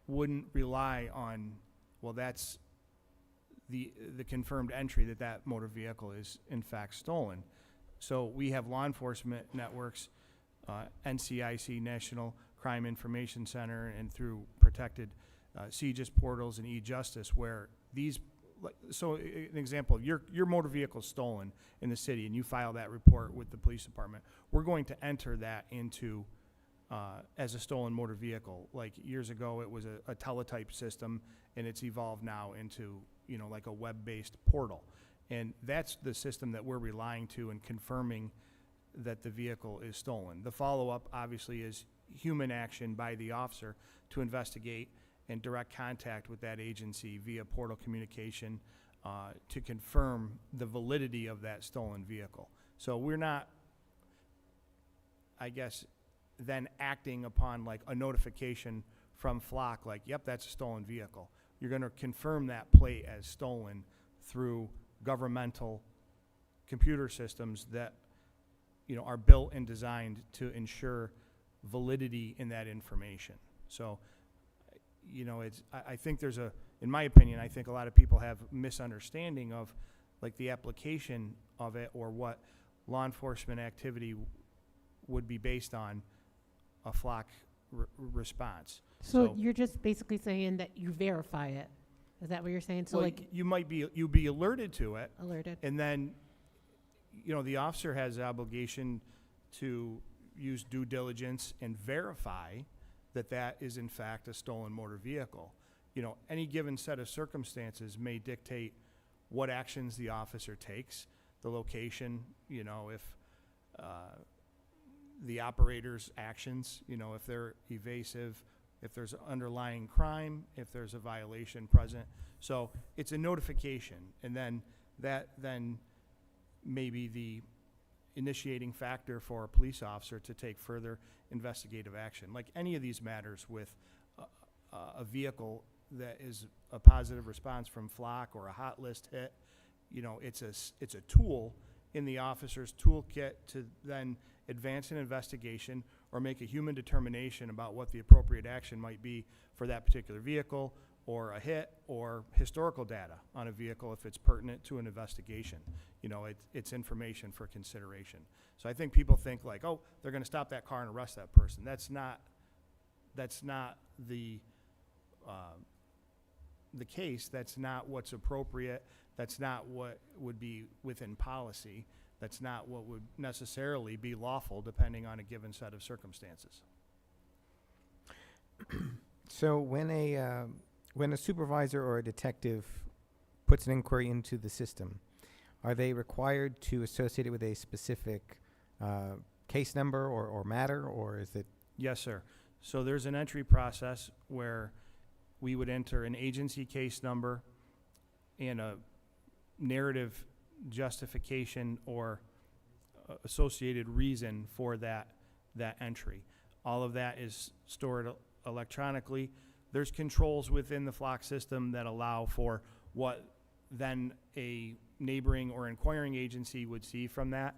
wouldn't rely on, well, that's the confirmed entry that motor vehicle is in fact stolen. So we have law enforcement networks, NCIC, National Crime Information Center, and through protected CJIS portals and e-justice, where these, so an example, your motor vehicle is stolen in the city and you file that report with the police department, we're going to enter that into as a stolen motor vehicle. Like years ago, it was a teletype system, and it's evolved now into, like a web-based portal. And that's the system that we're relying to in confirming that the vehicle is stolen. The follow-up, obviously, is human action by the officer to investigate and direct contact with that agency via portal communication to confirm the validity of that stolen vehicle. So we're not, I guess, then acting upon like a notification from Flock, like, yep, that's a stolen vehicle. You're going to confirm that plate as stolen through governmental computer systems that are built and designed to ensure validity in that information. So I think there's in my opinion, I think a lot of people have misunderstanding of like the application of it or what law enforcement activity would be based on a Flock response. So you're just basically saying that you verify it. Is that what you're saying? So well, you'd be alerted to it. Alerted. And then, the officer has the obligation to use due diligence and verify that is in fact a stolen motor vehicle. Any given set of circumstances may dictate what actions the officer takes, the location, if the operator's actions, if they're evasive, if there's underlying crime, if there's a violation present. So it's a notification, and then that may be the initiating factor for a police officer to take further investigative action. Like any of these matters with a vehicle that is a positive response from Flock or a hot list hit, it's a tool in the officer's toolkit to then advance an investigation or make a human determination about what the appropriate action might be for that particular vehicle or a hit or historical data on a vehicle if it's pertinent to an investigation. It's information for consideration. So I think people think like, oh, they're going to stop that car and arrest that person. That's not the case. That's not what's appropriate. That's not what would be within policy. that's not what would necessarily be lawful depending on a given set of circumstances. So when a supervisor or a detective puts an inquiry into the system, are they required to associate it with a specific case number or matter, or is it? Yes, sir. So there's an entry process where we would enter an agency case number and a narrative justification or associated reason for that entry. All of that is stored electronically. There's controls within the Flock system that allow for what then a neighboring or inquiring agency would see from that.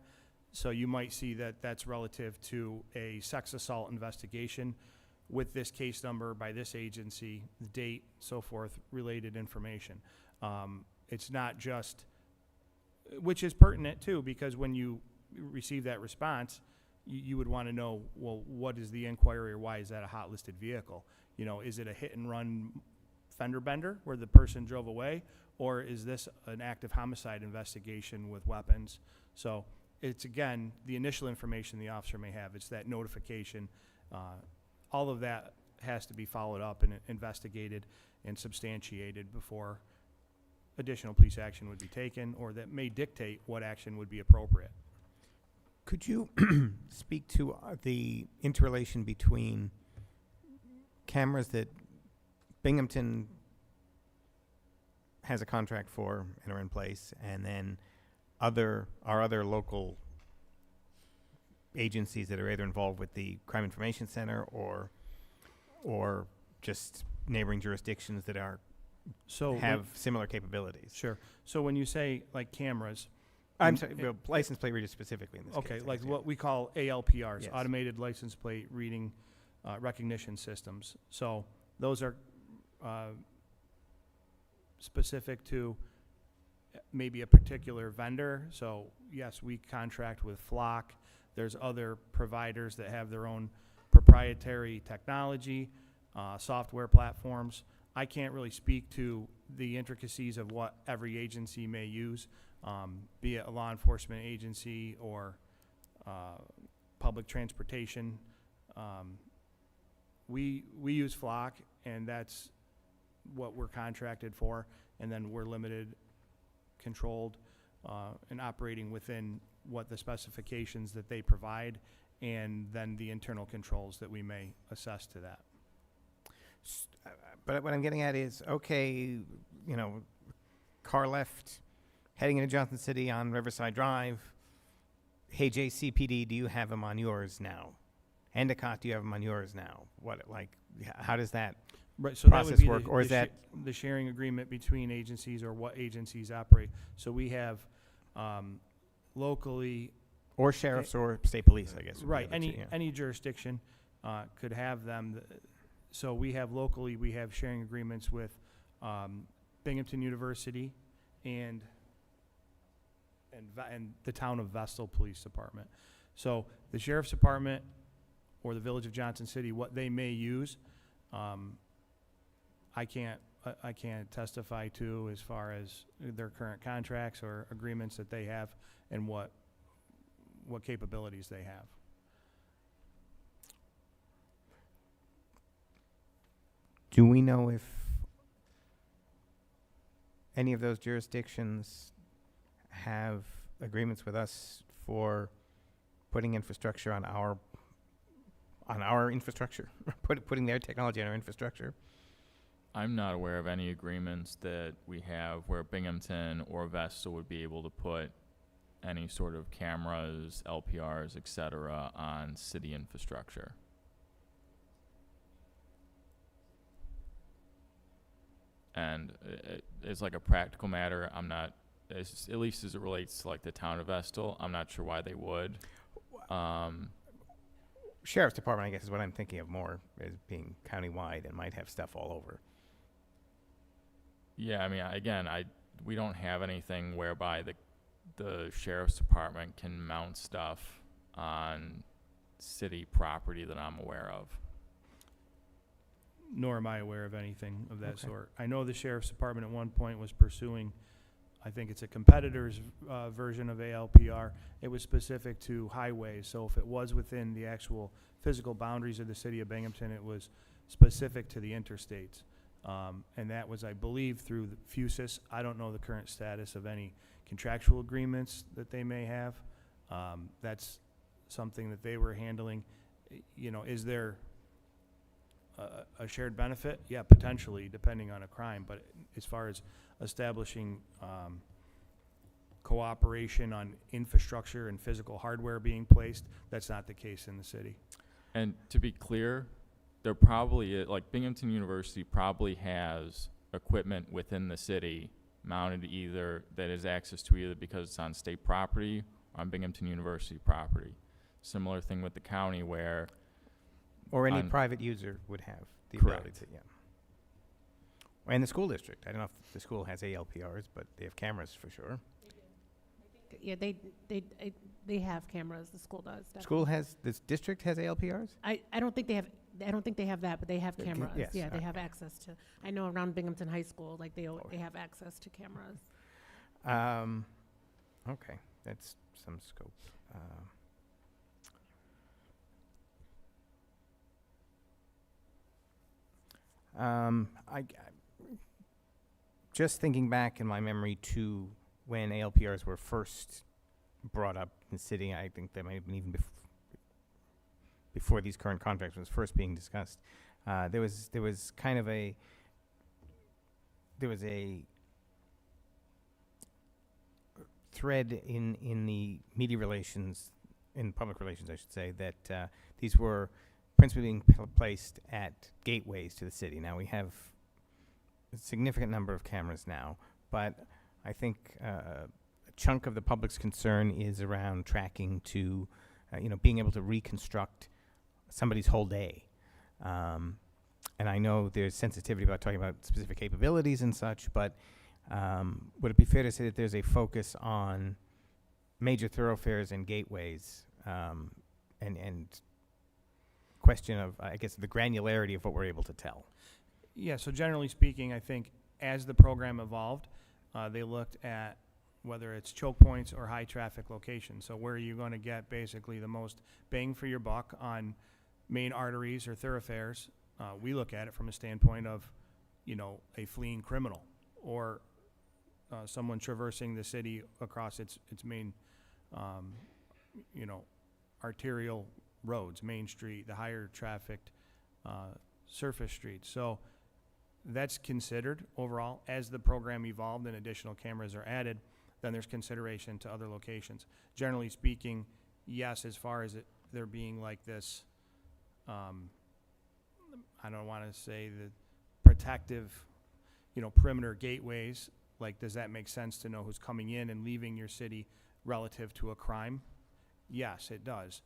So you might see that that's relative to a sex assault investigation with this case number by this agency, the date, so forth, related information. It's not just, which is pertinent too, because when you receive that response, you would want to know, well, what is the inquiry, or why is that a hot listed vehicle? You know, is it a hit and run fender bender where the person drove away, or is this an active homicide investigation with weapons? So it's, again, the initial information the officer may have. It's that notification. All of that has to be followed up and investigated and substantiated before additional police action would be taken, or that may dictate what action would be appropriate. Could you speak to the interrelation between cameras that Binghamton has a contract for and are in place, and then our other local agencies that are either involved with the Crime Information Center or just neighboring jurisdictions that have similar capabilities? Sure. So when you say like cameras, I'm sorry, license plate readers specifically in this case. Okay, like what we call ALPRs, Yes. automated license plate reading recognition systems. So those are specific to maybe a particular vendor. So yes, we contract with Flock. There's other providers that have their own proprietary technology, software platforms. I can't really speak to the intricacies of what every agency may use, be it a law enforcement agency or public transportation. We use Flock, and that's what we're contracted for, and then we're limited, controlled, and operating within what the specifications that they provide, and then the internal controls that we may assess to that. But what I'm getting at is, okay, car left, heading into Johnson City on Riverside Drive. Hey, JCPD, do you have them on yours now? Endicott, do you have them on yours now? How does that process work? Or is that the sharing agreement between agencies, or what agencies operate? So we have locally, or sheriffs or state police, I guess. right? Any jurisdiction could have them. So we have locally, we have sharing agreements with Binghamton University and the town of Vestal Police Department. So the Sheriff's Department or the Village of Johnson City, what they may use, I can't testify to as far as their current contracts or agreements that they have and what capabilities they have. Do we know if any of those jurisdictions have agreements with us for putting infrastructure on our infrastructure, putting their technology on our infrastructure? I'm not aware of any agreements that we have where Binghamton or Vestal would be able to put any sort of cameras, LPRs, et cetera, on city infrastructure. And it's like a practical matter. I'm not, at least as it relates to like the town of Vestal, I'm not sure why they would. Sheriff's Department, I guess, is what I'm thinking of more as being countywide and might have stuff all over. Yeah, I mean, again, we don't have anything whereby the Sheriff's Department can mount stuff on city property that I'm aware of. Nor am I aware of anything of that Okay. sort. I know the Sheriff's Department at one point was pursuing I think it's a competitor's version of ALPR. It was specific to highways, so if it was within the actual physical boundaries of the city of Binghamton, it was specific to the interstates. And that was, I believe, through the FUSIS. I don't know the current status of any contractual agreements that they may have. That's something that they were handling. You know, is there a shared benefit? Yeah, potentially, depending on a crime. But as far as establishing cooperation on infrastructure and physical hardware being placed, that's not the case in the city. And to be clear, there probably like Binghamton University probably has equipment within the city mounted either that is access to either because it's on state property or on Binghamton University property. Similar thing with the county where Or any on- private user would have the Correct. ability to, yeah. And the school district. I don't know if the school has ALPRs, but they have cameras for sure. Yeah, they have cameras, the school does. School has, this district has ALPRs? I don't think they have that, but they have They can- cameras. yes, Yeah, they okay. have access to, I know around Binghamton High School, like they have access to cameras. Okay, that's some scope. Just thinking back in my memory to when ALPRs were first brought up in the city, I think that might have been even before these current contracts was first being discussed. There was kind of a thread in the media relations, in public relations, I should say, that these were principally being placed at gateways to the city. Now we have a significant number of cameras now, but I think a chunk of the public's concern is around tracking to, being able to reconstruct somebody's whole day. And I know there's sensitivity about talking about specific capabilities and such, but would it be fair to say that there's a focus on major thoroughfares and gateways, and question of, I guess, the granularity of what we're able to tell? Yeah, so generally speaking, I think as the program evolved, they looked at whether it's choke points or high traffic locations. So where are you going to get basically the most bang for your buck on main arteries or thoroughfares? We look at it from a standpoint of, a fleeing criminal or someone traversing the city across its main, arterial roads, Main Street, the higher trafficked surface streets. So that's considered overall. As the program evolved and additional cameras are added, then there's consideration to other locations. Generally speaking, yes, as far as there being like this, I don't want to say the protective, perimeter gateways, like does that make sense to know who's coming in and leaving your city relative to a crime? Yes, it does.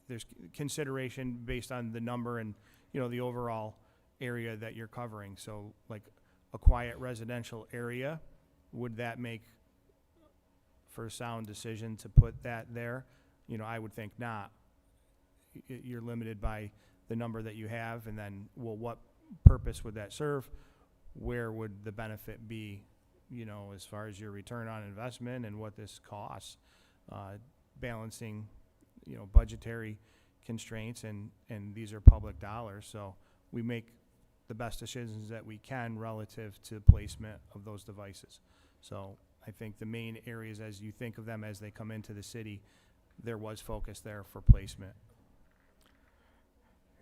There's consideration based on the number and, the overall area that you're covering. So like a quiet residential area, would that make for a sound decision to put that there? I would think not. You're limited by the number that you have, and then, well, what purpose would that serve? Where would the benefit be, as far as your return on investment and what this costs? Balancing, budgetary constraints, and these are public dollars, so we make the best decisions that we can relative to placement of those devices. So I think the main areas, as you think of them as they come into the city, there was focus there for placement.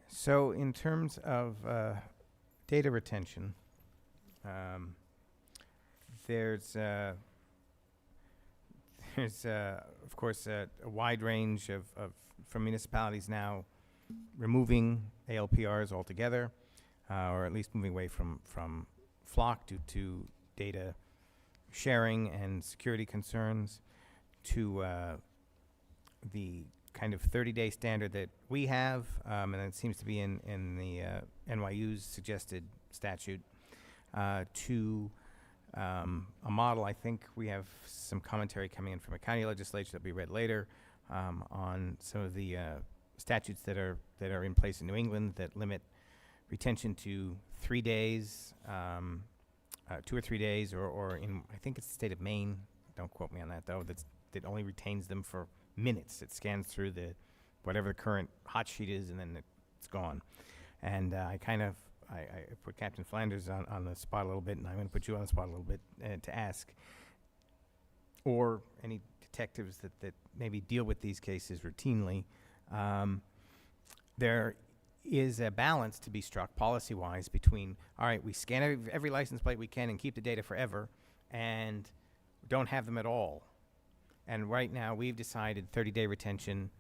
So in terms of data retention, there's of course a wide range of from municipalities now removing ALPRs altogether, or at least moving away from Flock due to data sharing and security concerns, to the kind of 30-day standard that we have, and it seems to be in the NYU's suggested statute, to a model. I think we have some commentary coming in from a county legislature that we read later on some of the statutes that are in place in New England that limit retention to 3 days 2 or 3 days, or in, I think it's the state of Maine, don't quote me on that though, that only retains them for minutes. It scans through whatever the current hot sheet is, and then it's gone. And I put Captain Flanders on the spot a little bit, and I'm going to put you on the spot a little bit to ask, or any detectives that maybe deal with these cases routinely. There is a balance to be struck policy-wise between, all right, we scan every license plate we can and keep the data forever, and don't have them at all. And right now, we've decided 30-day retention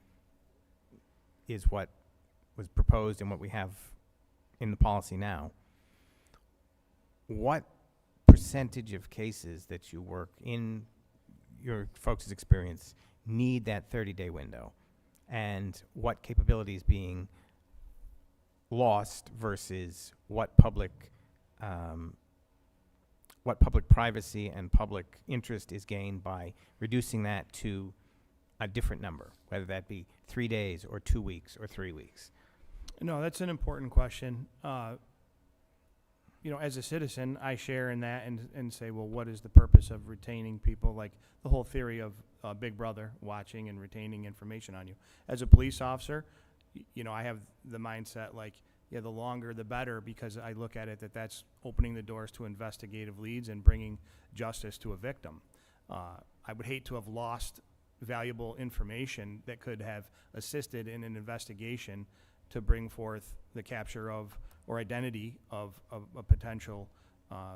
is what was proposed and what we have in the policy now. What percentage of cases that you work in your folks' experience need that 30-day window? And what capabilities being lost versus what public privacy and public interest is gained by reducing that to a different number, whether that be 3 days or 2 weeks or 3 weeks? No, that's an important question. As a citizen, I share in that and say, well, what is the purpose of retaining people? Like the whole theory of Big Brother watching and retaining information on you. As a police officer, I have the mindset like, yeah, the longer the better, because I look at it that's opening the doors to investigative leads and bringing justice to a victim. I would hate to have lost valuable information that could have assisted in an investigation to bring forth the capture of or identity of a potential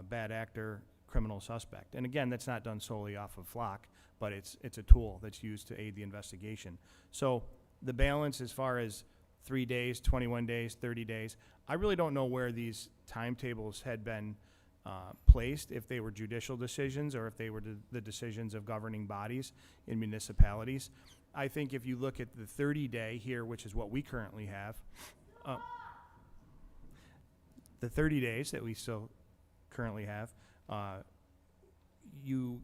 bad actor, criminal suspect. And again, that's not done solely off of Flock, but it's a tool that's used to aid the investigation. So the balance as far as 3 days, 21 days, 30 days, I really don't know where these timetables had been placed, if they were judicial decisions or if they were the decisions of governing bodies in municipalities. I think if you look at the 30-day here, which is what we currently have, the 30 days that we still currently have, you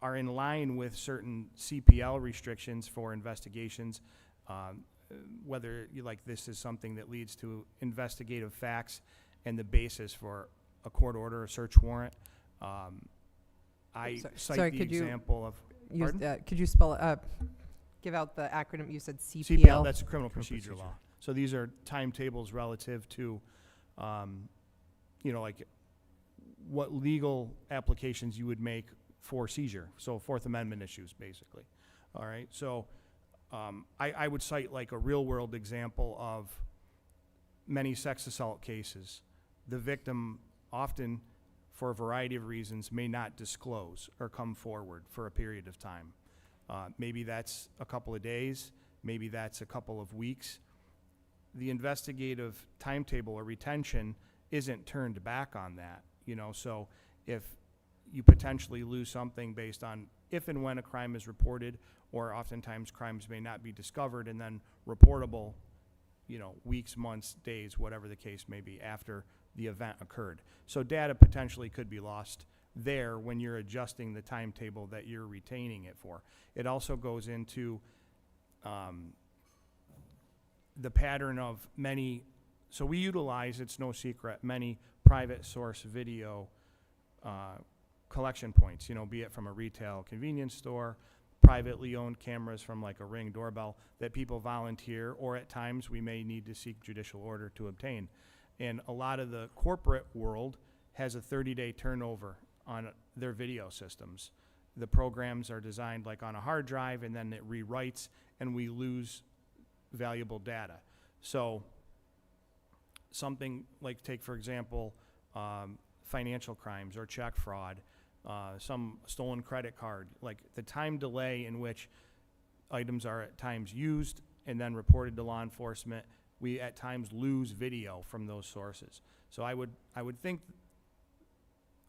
are in line with certain CPL restrictions for investigations, whether you like this is something that leads to investigative facts and the basis for a court order, a search warrant. I cite the example of, could you spell give out the acronym? You said CPL. CPL, that's a criminal procedure law. So these are timetables relative to, like what legal applications you would make for seizure. So Fourth Amendment issues, basically. All right. So I would cite like a real world example of many sex assault cases. The victim often, for a variety of reasons, may not disclose or come forward for a period of time. Maybe that's a couple of days, maybe that's a couple of weeks. The investigative timetable or retention isn't turned back on that, so if you potentially lose something based on if and when a crime is reported, or oftentimes crimes may not be discovered and then reportable, weeks, months, days, whatever the case may be after the event occurred. So data potentially could be lost there when you're adjusting the timetable that you're retaining it for. It also goes into the pattern of many, so we utilize, it's no secret, many private source video collection points, be it from a retail convenience store, privately owned cameras from like a Ring doorbell that people volunteer, or at times we may need to seek judicial order to obtain. And a lot of the corporate world has a 30-day turnover on their video systems. The programs are designed like on a hard drive, and then it rewrites, and we lose valuable data. So something like, take for example, financial crimes or check fraud, some stolen credit card, like the time delay in which items are at times used and then reported to law enforcement, we at times lose video from those sources. So I would think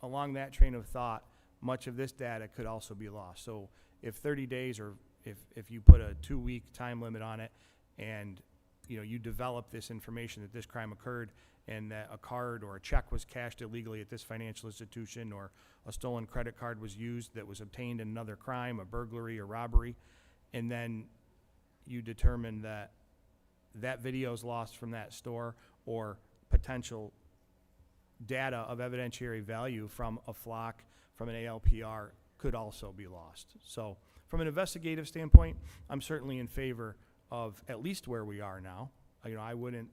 along that train of thought, much of this data could also be lost. So if 30 days, or if you put a 2-week time limit on it, and you develop this information that this crime occurred and that a card or a check was cashed illegally at this financial institution, or a stolen credit card was used that was obtained in another crime, a burglary or robbery, and then you determine that video is lost from that store, or potential data of evidentiary value from a flock, from an ALPR, could also be lost. So from an investigative standpoint, I'm certainly in favor of at least where we are now. You know, I wouldn't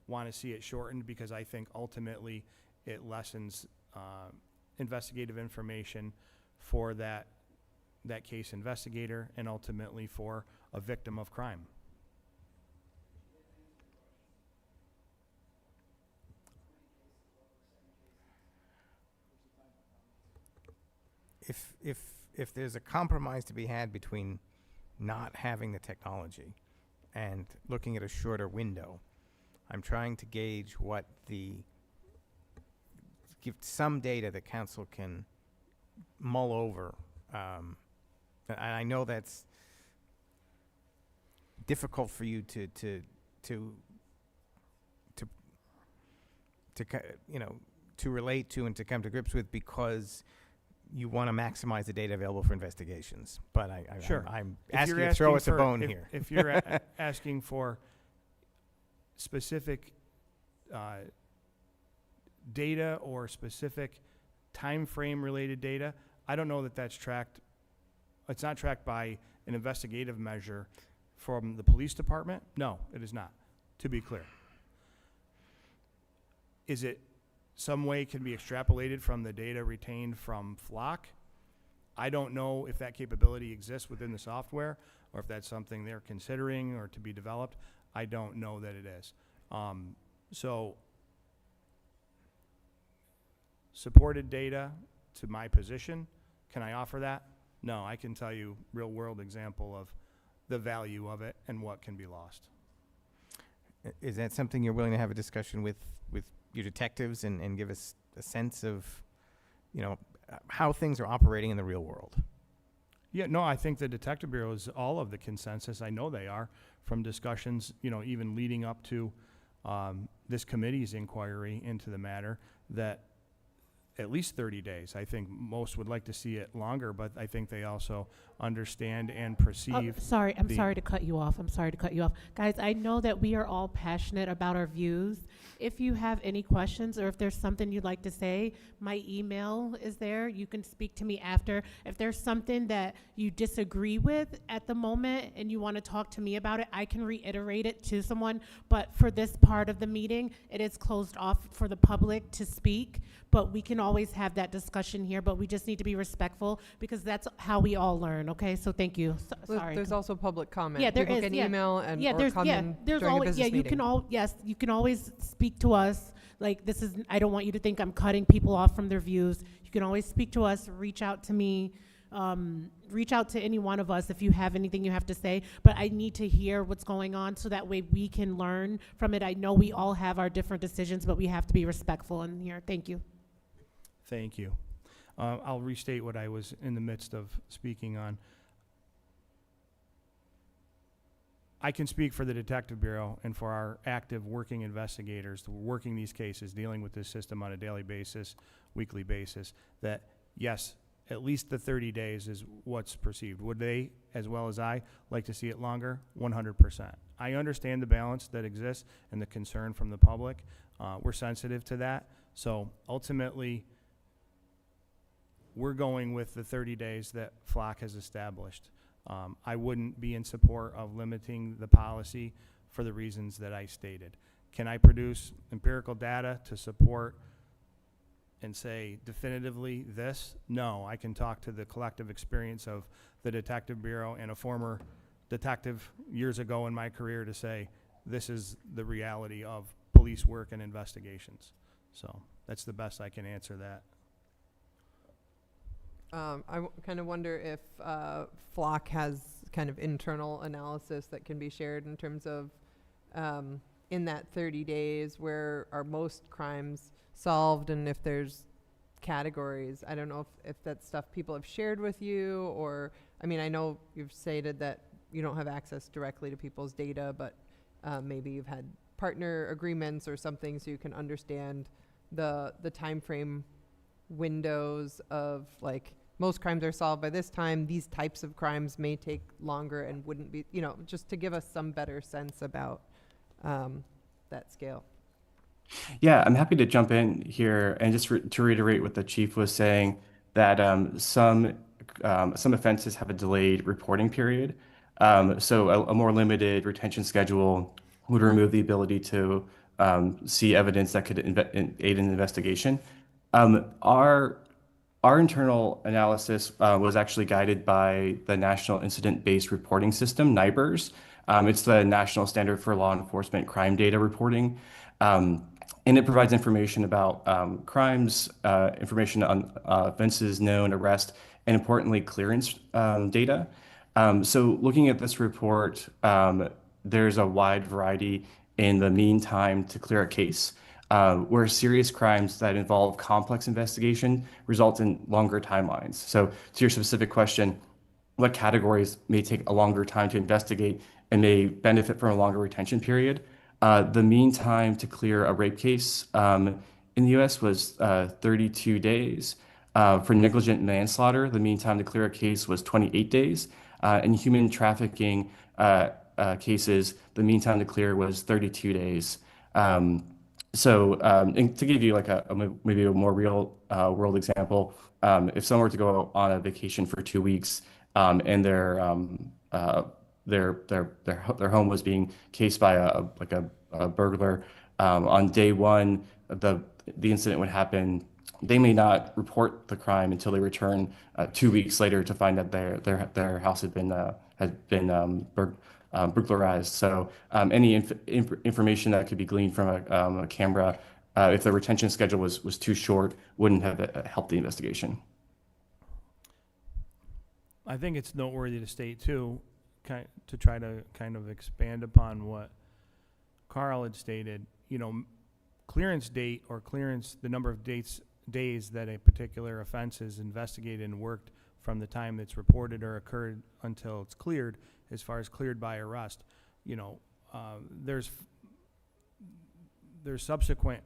want to see it shortened, because I think ultimately it lessens investigative information for that case investigator and ultimately for a victim of crime. If there's a compromise to be had between not having the technology and looking at a shorter window, I'm trying to gauge give some data that council can mull over. And I know that's difficult for you to relate to and to come to grips with, because you want to maximize the data available for investigations. But Sure. I'm If asking you're you to throw us a for- bone if- here. If you're asking for specific data or specific time frame related data, I don't know that that's tracked. It's not tracked by an investigative measure from the police department. No, it is not, to be clear. Is it some way can be extrapolated from the data retained from Flock? I don't know if that capability exists within the software, or if that's something they're considering or to be developed. I don't know that it is. So supported data to my position, can I offer that? No, I can tell you real world example of the value of it and what can be lost. Is that something you're willing to have a discussion with your detectives and give us a sense of, how things are operating in the real world? Yeah, no, I think the Detective Bureau is all of the consensus. I know they are, from discussions, even leading up to this committee's inquiry into the matter, that at least 30 days. I think most would like to see it longer, but I think they also understand and perceive. I'm sorry to cut you off. Guys, I know that we are all passionate about our views. If you have any questions or if there's something you'd like to say, my email is there. You can speak to me after. If there's something that you disagree with at the moment and you want to talk to me about it, I can reiterate it to someone. But for this part of the meeting, it is closed off for the public to speak. But we can always have that discussion here, but we just need to be respectful, because that's how we all learn, okay? So thank you. Sorry. There's also public comment. Yeah, there People is, can yeah. email and Yeah, or there's, come yeah, in there's during a always, business yeah, you meeting. can yes, you can always speak to us. Like, this is, I don't want you to think I'm cutting people off from their views. You can always speak to us, reach out to me, reach out to any one of us if you have anything you have to say, but I need to hear what's going on so that way we can learn from it. I know we all have our different decisions, but we have to be respectful in here. Thank you. Thank you. I'll restate what I was in the midst of speaking on. I can speak for the Detective Bureau and for our active working investigators working these cases, dealing with this system on a daily basis, weekly basis, that yes, at least the 30 days is what's perceived. Would they, as well as I, like to see it longer? 100%. I understand the balance that exists and the concern from the public. We're sensitive to that. So ultimately, we're going with the 30 days that Flock has established. I wouldn't be in support of limiting the policy for the reasons that I stated. Can I produce empirical data to support and say definitively this? No, I can talk to the collective experience of the Detective Bureau and a former detective years ago in my career to say this is the reality of police work and investigations. So that's the best I can answer that. I kind of wonder if Flock has kind of internal analysis that can be shared in terms of in that 30 days, where are most crimes solved, and if there's categories. I don't know if that's stuff people have shared with you, or, I mean, I know you've stated that you don't have access directly to people's data, but maybe you've had partner agreements or something so you can understand the time frame windows of, like, most crimes are solved by this time, these types of crimes may take longer and wouldn't be, just to give us some better sense about that scale. Yeah, I'm happy to jump in here and just to reiterate what the chief was saying, that some offenses have a delayed reporting period. So a more limited retention schedule would remove the ability to see evidence that could aid in the investigation. Our internal analysis was actually guided by the National Incident-Based Reporting System, NIBRS. It's the national standard for law enforcement crime data reporting. And it provides information about crimes, information on offenses, known, arrest, and importantly, clearance data. So looking at this report, there's a wide variety in the mean time to clear a case, where serious crimes that involve complex investigation result in longer timelines. So to your specific question, what categories may take a longer time to investigate and may benefit from a longer retention period? The mean time to clear a rape case in the US was 32 days. For negligent manslaughter, the mean time to clear a case was 28 days. In human trafficking cases, the mean time to clear was 32 days. And to give you like maybe a more real world example, if someone were to go on a vacation for 2 weeks and their home was being cased by a burglar, on day one, the incident would happen. They may not report the crime until they return 2 weeks later to find that their house had been burglarized. So any information that could be gleaned from a camera, if the retention schedule was too short, wouldn't have helped the investigation. I think it's noteworthy to state too, to try to kind of expand upon what Carl had stated. Clearance date or clearance, the number of days that a particular offense is investigated and worked from the time it's reported or occurred until it's cleared, as far as cleared by arrest. There's subsequent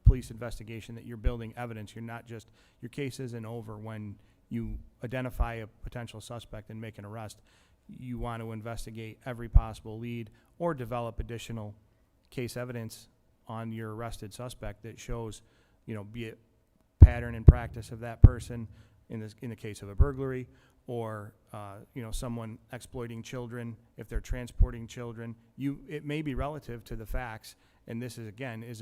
police investigation that you're building evidence. You're not just, your case isn't over when you identify a potential suspect and make an arrest. You want to investigate every possible lead or develop additional case evidence on your arrested suspect that shows, be it pattern and practice of that person in the case of a burglary, or someone exploiting children if they're transporting children. It may be relative to the facts, and this is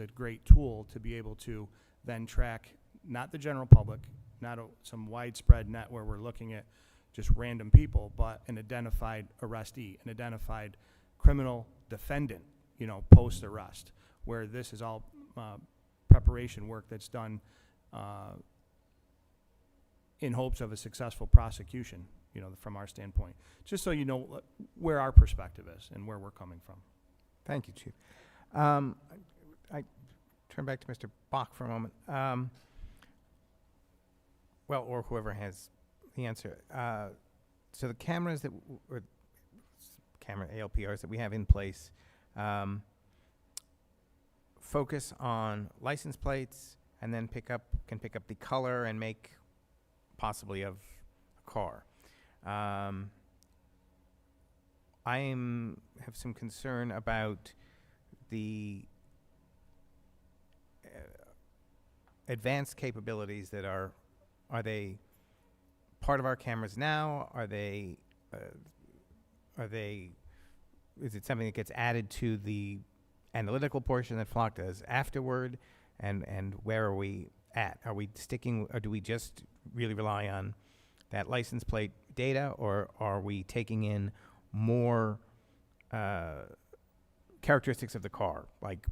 a great tool to be able to then track not the general public, not some widespread net where we're looking at just random people, but an identified arrestee, an identified criminal defendant, post arrest, where this is all preparation work that's done in hopes of a successful prosecution, from our standpoint, just so you know where our perspective is and where we're coming from. Thank you, Chief. I turn back to Mr. Bach for a moment. Well, or whoever has the answer. So the cameras or camera ALPRs that we have in place focus on license plates and then can pick up the color and make possibly of a car. I have some concern about the advanced capabilities that are they part of our cameras now? Is it something that gets added to the analytical portion that Flock does afterward? And where are we at? Are we sticking, or do we just really rely on that license plate data, or are we taking in more characteristics of the car, like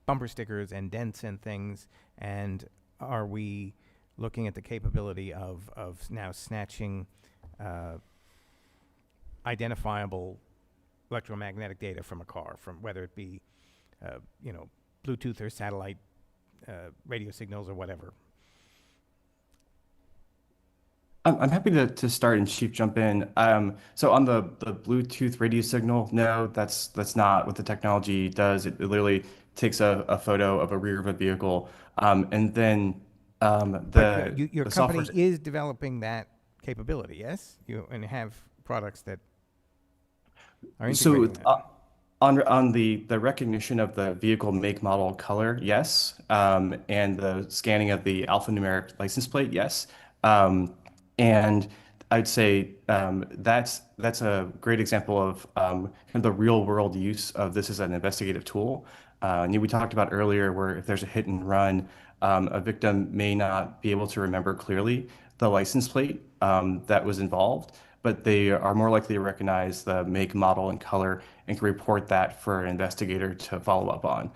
bumper stickers and dents and things, and are we looking at the capability of now snatching identifiable electromagnetic data from a car, from whether it be Bluetooth or satellite radio signals or whatever? I'm happy to start and Chief jump in. So on the Bluetooth radio signal, no, that's not what the technology does. It literally takes a photo of a rear of a vehicle, and then your the company software is developing that capability, yes? And have products that are integrating that. On the recognition of the vehicle make, model, color, yes. And the scanning of the alphanumeric license plate, yes. And I'd say that's a great example of kind of the real world use of this as an investigative tool. We talked about earlier where if there's a hit and run, a victim may not be able to remember clearly the license plate that was involved, but they are more likely to recognize the make, model, and color and can report that for an investigator to follow up on.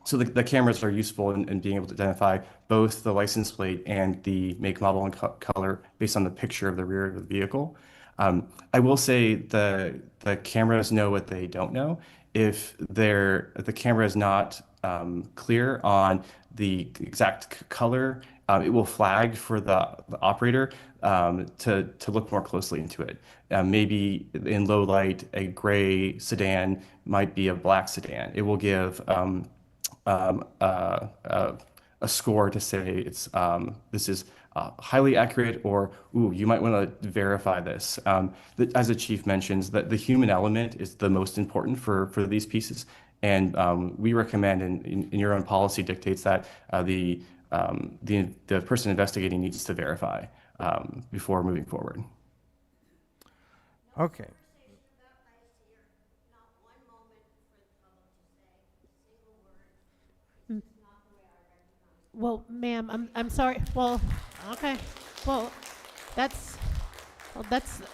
So the cameras are useful in being able to identify both the license plate and the make, model, and color based on the picture of the rear of the vehicle. I will say the cameras know what they don't know. If the camera is not clear on the exact color, it will flag for the operator to look more closely into it. Maybe in low light, a gray sedan might be a black sedan. It will give a score to say it's this is highly accurate, or ooh, you might want to verify this. As the chief mentions, that the human element is the most important for these pieces, and we recommend, in your own policy dictates that the person investigating needs to verify before moving forward. Okay. Well, ma'am, I'm sorry. Well, okay. Well,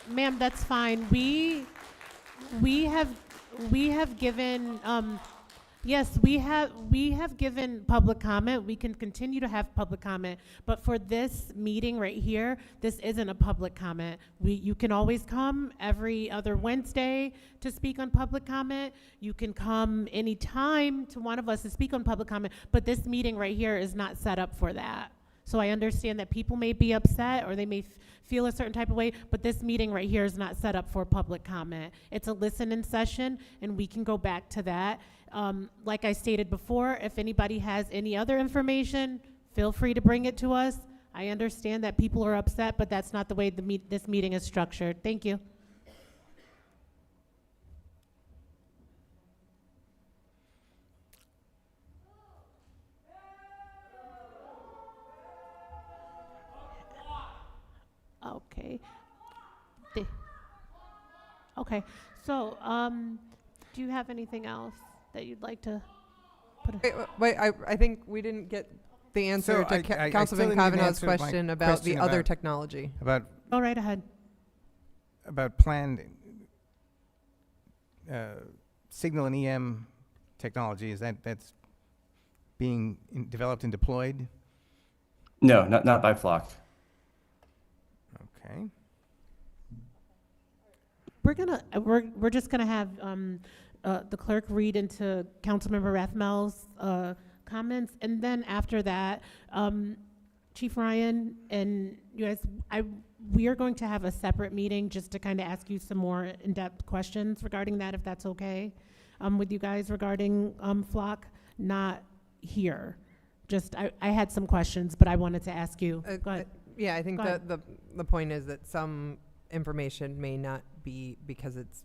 ma'am, that's fine. We have given, yes, we have given public comment. We can continue to have public comment, but for this meeting right here, this isn't a public comment. You can always come every other Wednesday to speak on public comment. You can come anytime to one of us to speak on public comment, but this meeting right here is not set up for that. So I understand that people may be upset or they may feel a certain type of way, but this meeting right here is not set up for public comment. It's a listen-in session, and we can go back to that. Like I stated before, if anybody has any other information, feel free to bring it to us. I understand that people are upset, but that's not the way this meeting is structured. Thank you. Okay. Okay. So, do you have anything else that you'd like to put? Wait, I think we didn't get the answer So to I Councilman still didn't get an Kavanaugh's answer to my question about the question other about- technology. Go right ahead. About planned signal and EM technology. Is that's being developed and deployed? No, not by Flock. Okay. We're just gonna have the clerk read into Councilmember Rathmel's comments, and then after that, Chief Ryan and you guys, we are going to have a separate meeting just to kind of ask you some more in-depth questions regarding that, if that's okay, with you guys regarding Flock. Not here. Just I had some questions, but I wanted to ask you. Go ahead. Yeah, I think Go ahead. the point is that some information may not be, because it's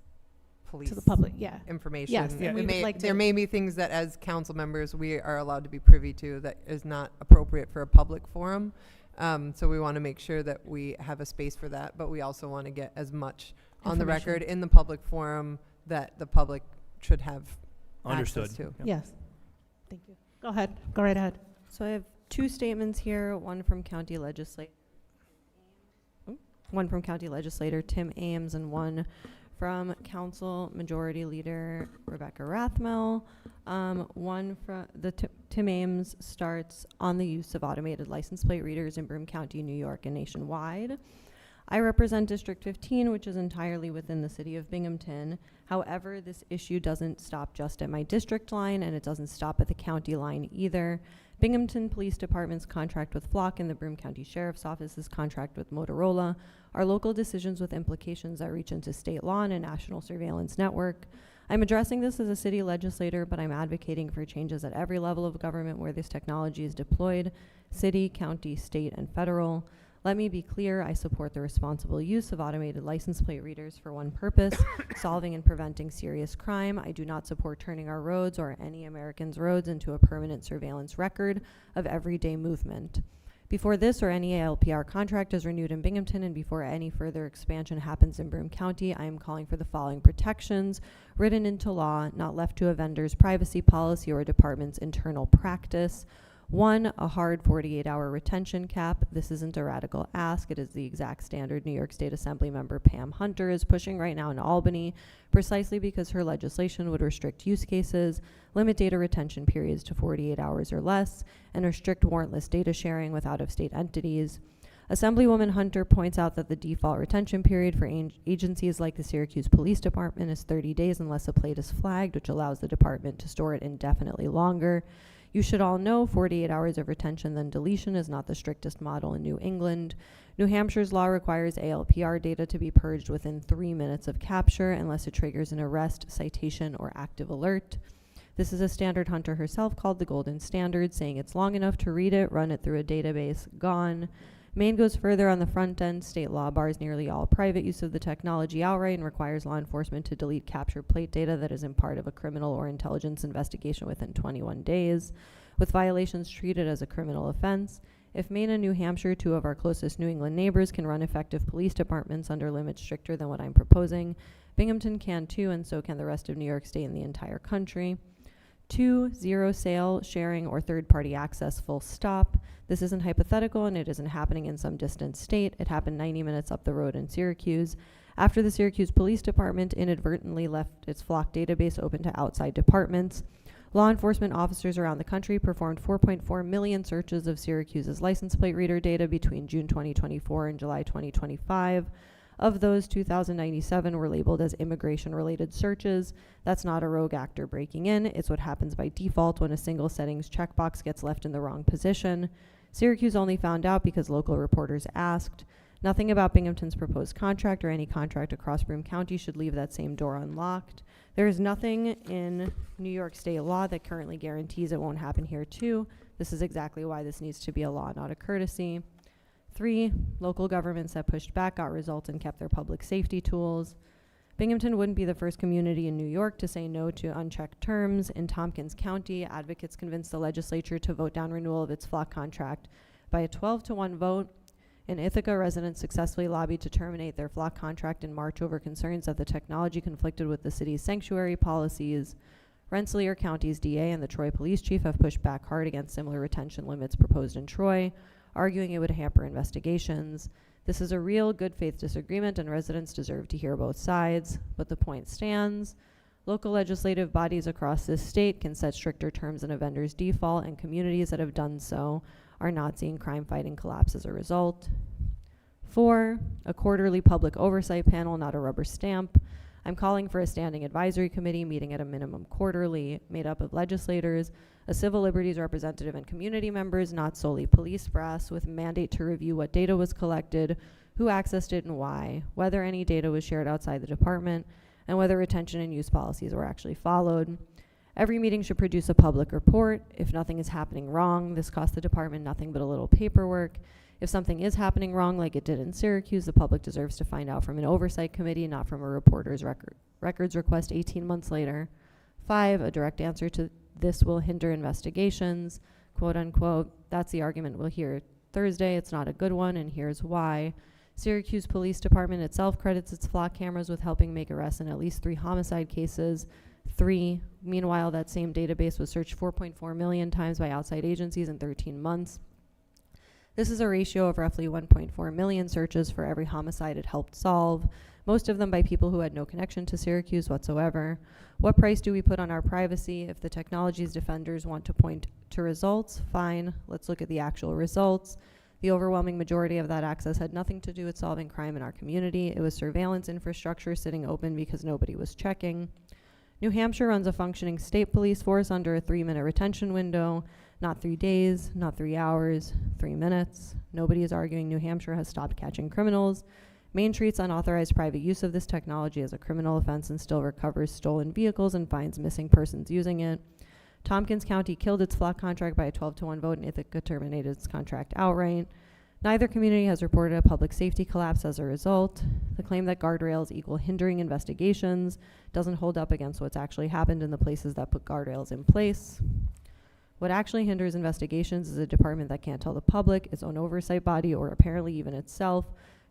police To the public, yeah. information. Yes, and we would like There to- may be things that as council members we are allowed to be privy to that is not appropriate for a public forum. So we want to make sure that we have a space for that, but we also want to get as much on the Information. record in the public forum that the public should have Understood. access to. Yep. Yes. Thank you. Go ahead. Go right ahead. So I have two statements here, one from county legislator Tim Ames, and one from Council Majority Leader Rebecca Rathmel. One from Tim Ames starts on the use of automated license plate readers in Broome County, New York, and nationwide. I represent District 15, which is entirely within the city of Binghamton. However, this issue doesn't stop just at my district line, and it doesn't stop at the county line either. Binghamton Police Department's contract with Flock and the Broome County Sheriff's Office's contract with Motorola are local decisions with implications that reach into state law and a national surveillance network. I'm addressing this as a city legislator, but I'm advocating for changes at every level of government where this technology is deployed: city, county, state, and federal. Let me be clear, I support the responsible use of automated license plate readers for one purpose, solving and preventing serious crime. I do not support turning our roads or any Americans' roads into a permanent surveillance record of everyday movement. Before this or any ALPR contract is renewed in Binghamton and before any further expansion happens in Broome County, I am calling for the following protections written into law, not left to a vendor's privacy policy or a department's internal practice. 1, a hard 48-hour retention cap. This isn't a radical ask. It is the exact standard New York State Assembly member Pam Hunter is pushing right now in Albany, precisely because her legislation would restrict use cases, limit data retention periods to 48 hours or less, and restrict warrantless data sharing with out-of-state entities. Assemblywoman Hunter points out that the default retention period for agencies like the Syracuse Police Department is 30 days unless a plate is flagged, which allows the department to store it indefinitely longer. You should all know 48 hours of retention then deletion is not the strictest model in New England. New Hampshire's law requires ALPR data to be purged within 3 minutes of capture unless it triggers an arrest, citation, or active alert. This is a standard Hunter herself called the golden standard, saying it's long enough to read it, run it through a database, gone. Maine goes further on the front end. State law bars nearly all private use of the technology outright and requires law enforcement to delete captured plate data that isn't part of a criminal or intelligence investigation within 21 days, with violations treated as a criminal offense. If Maine and New Hampshire, two of our closest New England neighbors, can run effective police departments under limits stricter than what I'm proposing, Binghamton can too, and so can the rest of New York State and the entire country. 2, zero sale, sharing, or third-party access, full stop. This isn't hypothetical, and it isn't happening in some distant state. It happened 90 minutes up the road in Syracuse. After the Syracuse Police Department inadvertently left its flock database open to outside departments, law enforcement officers around the country performed 4.4 million searches of Syracuse's license plate reader data between June 2024 and July 2025. Of those, 2,097 were labeled as immigration-related searches. That's not a rogue actor breaking in. It's what happens by default when a single settings checkbox gets left in the wrong position. Syracuse only found out because local reporters asked. Nothing about Binghamton's proposed contract or any contract across Broome County should leave that same door unlocked. There is nothing in New York State law that currently guarantees it won't happen here too. This is exactly why this needs to be a law, not a courtesy. 3, local governments that pushed back got results and kept their public safety tools. Binghamton wouldn't be the first community in New York to say no to unchecked terms. In Tompkins County, advocates convinced the legislature to vote down renewal of its flock contract by a 12-1 vote. In Ithaca, residents successfully lobbied to terminate their flock contract in March over concerns that the technology conflicted with the city's sanctuary policies. Rensselaer County's DA and the Troy police chief have pushed back hard against similar retention limits proposed in Troy, arguing it would hamper investigations. This is a real good faith disagreement and residents deserve to hear both sides, but the point stands. Local legislative bodies across this state can set stricter terms than a vendor's default, and communities that have done so are not seeing crime fighting collapse as a result. 4, a quarterly public oversight panel, not a rubber stamp. I'm calling for a standing advisory committee meeting at a minimum quarterly, made up of legislators, a civil liberties representative, and community members, not solely police brass, with a mandate to review what data was collected, who accessed it and why, whether any data was shared outside the department, and whether retention and use policies were actually followed. Every meeting should produce a public report. If nothing is happening wrong, this costs the department nothing but a little paperwork. If something is happening wrong, like it did in Syracuse, the public deserves to find out from an oversight committee, not from a reporter's records request 18 months later. 5, a direct answer to this will hinder investigations, quote unquote. That's the argument we'll hear Thursday. It's not a good one, and here's why. Syracuse Police Department itself credits its flock cameras with helping make arrests in at least 3 homicide cases. 3, meanwhile, that same database was searched 4.4 million times by outside agencies in 13 months. This is a ratio of roughly 1.4 million searches for every homicide it helped solve, most of them by people who had no connection to Syracuse whatsoever. What price do we put on our privacy? If the technology's defenders want to point to results, fine, let's look at the actual results. The overwhelming majority of that access had nothing to do with solving crime in our community. It was surveillance infrastructure sitting open because nobody was checking. New Hampshire runs a functioning state police force under a 3-minute retention window, not 3 days, not 3 hours, 3 minutes. Nobody is arguing New Hampshire has stopped catching criminals. Maine treats unauthorized private use of this technology as a criminal offense and still recovers stolen vehicles and finds missing persons using it. Tompkins County killed its flock contract by a 12-1 vote, and Ithaca terminated its contract outright. Neither community has reported a public safety collapse as a result. The claim that guardrails equal hindering investigations doesn't hold up against what's actually happened in the places that put guardrails in place. What actually hinders investigations is a department that can't tell the public, its own oversight body, or apparently even itself,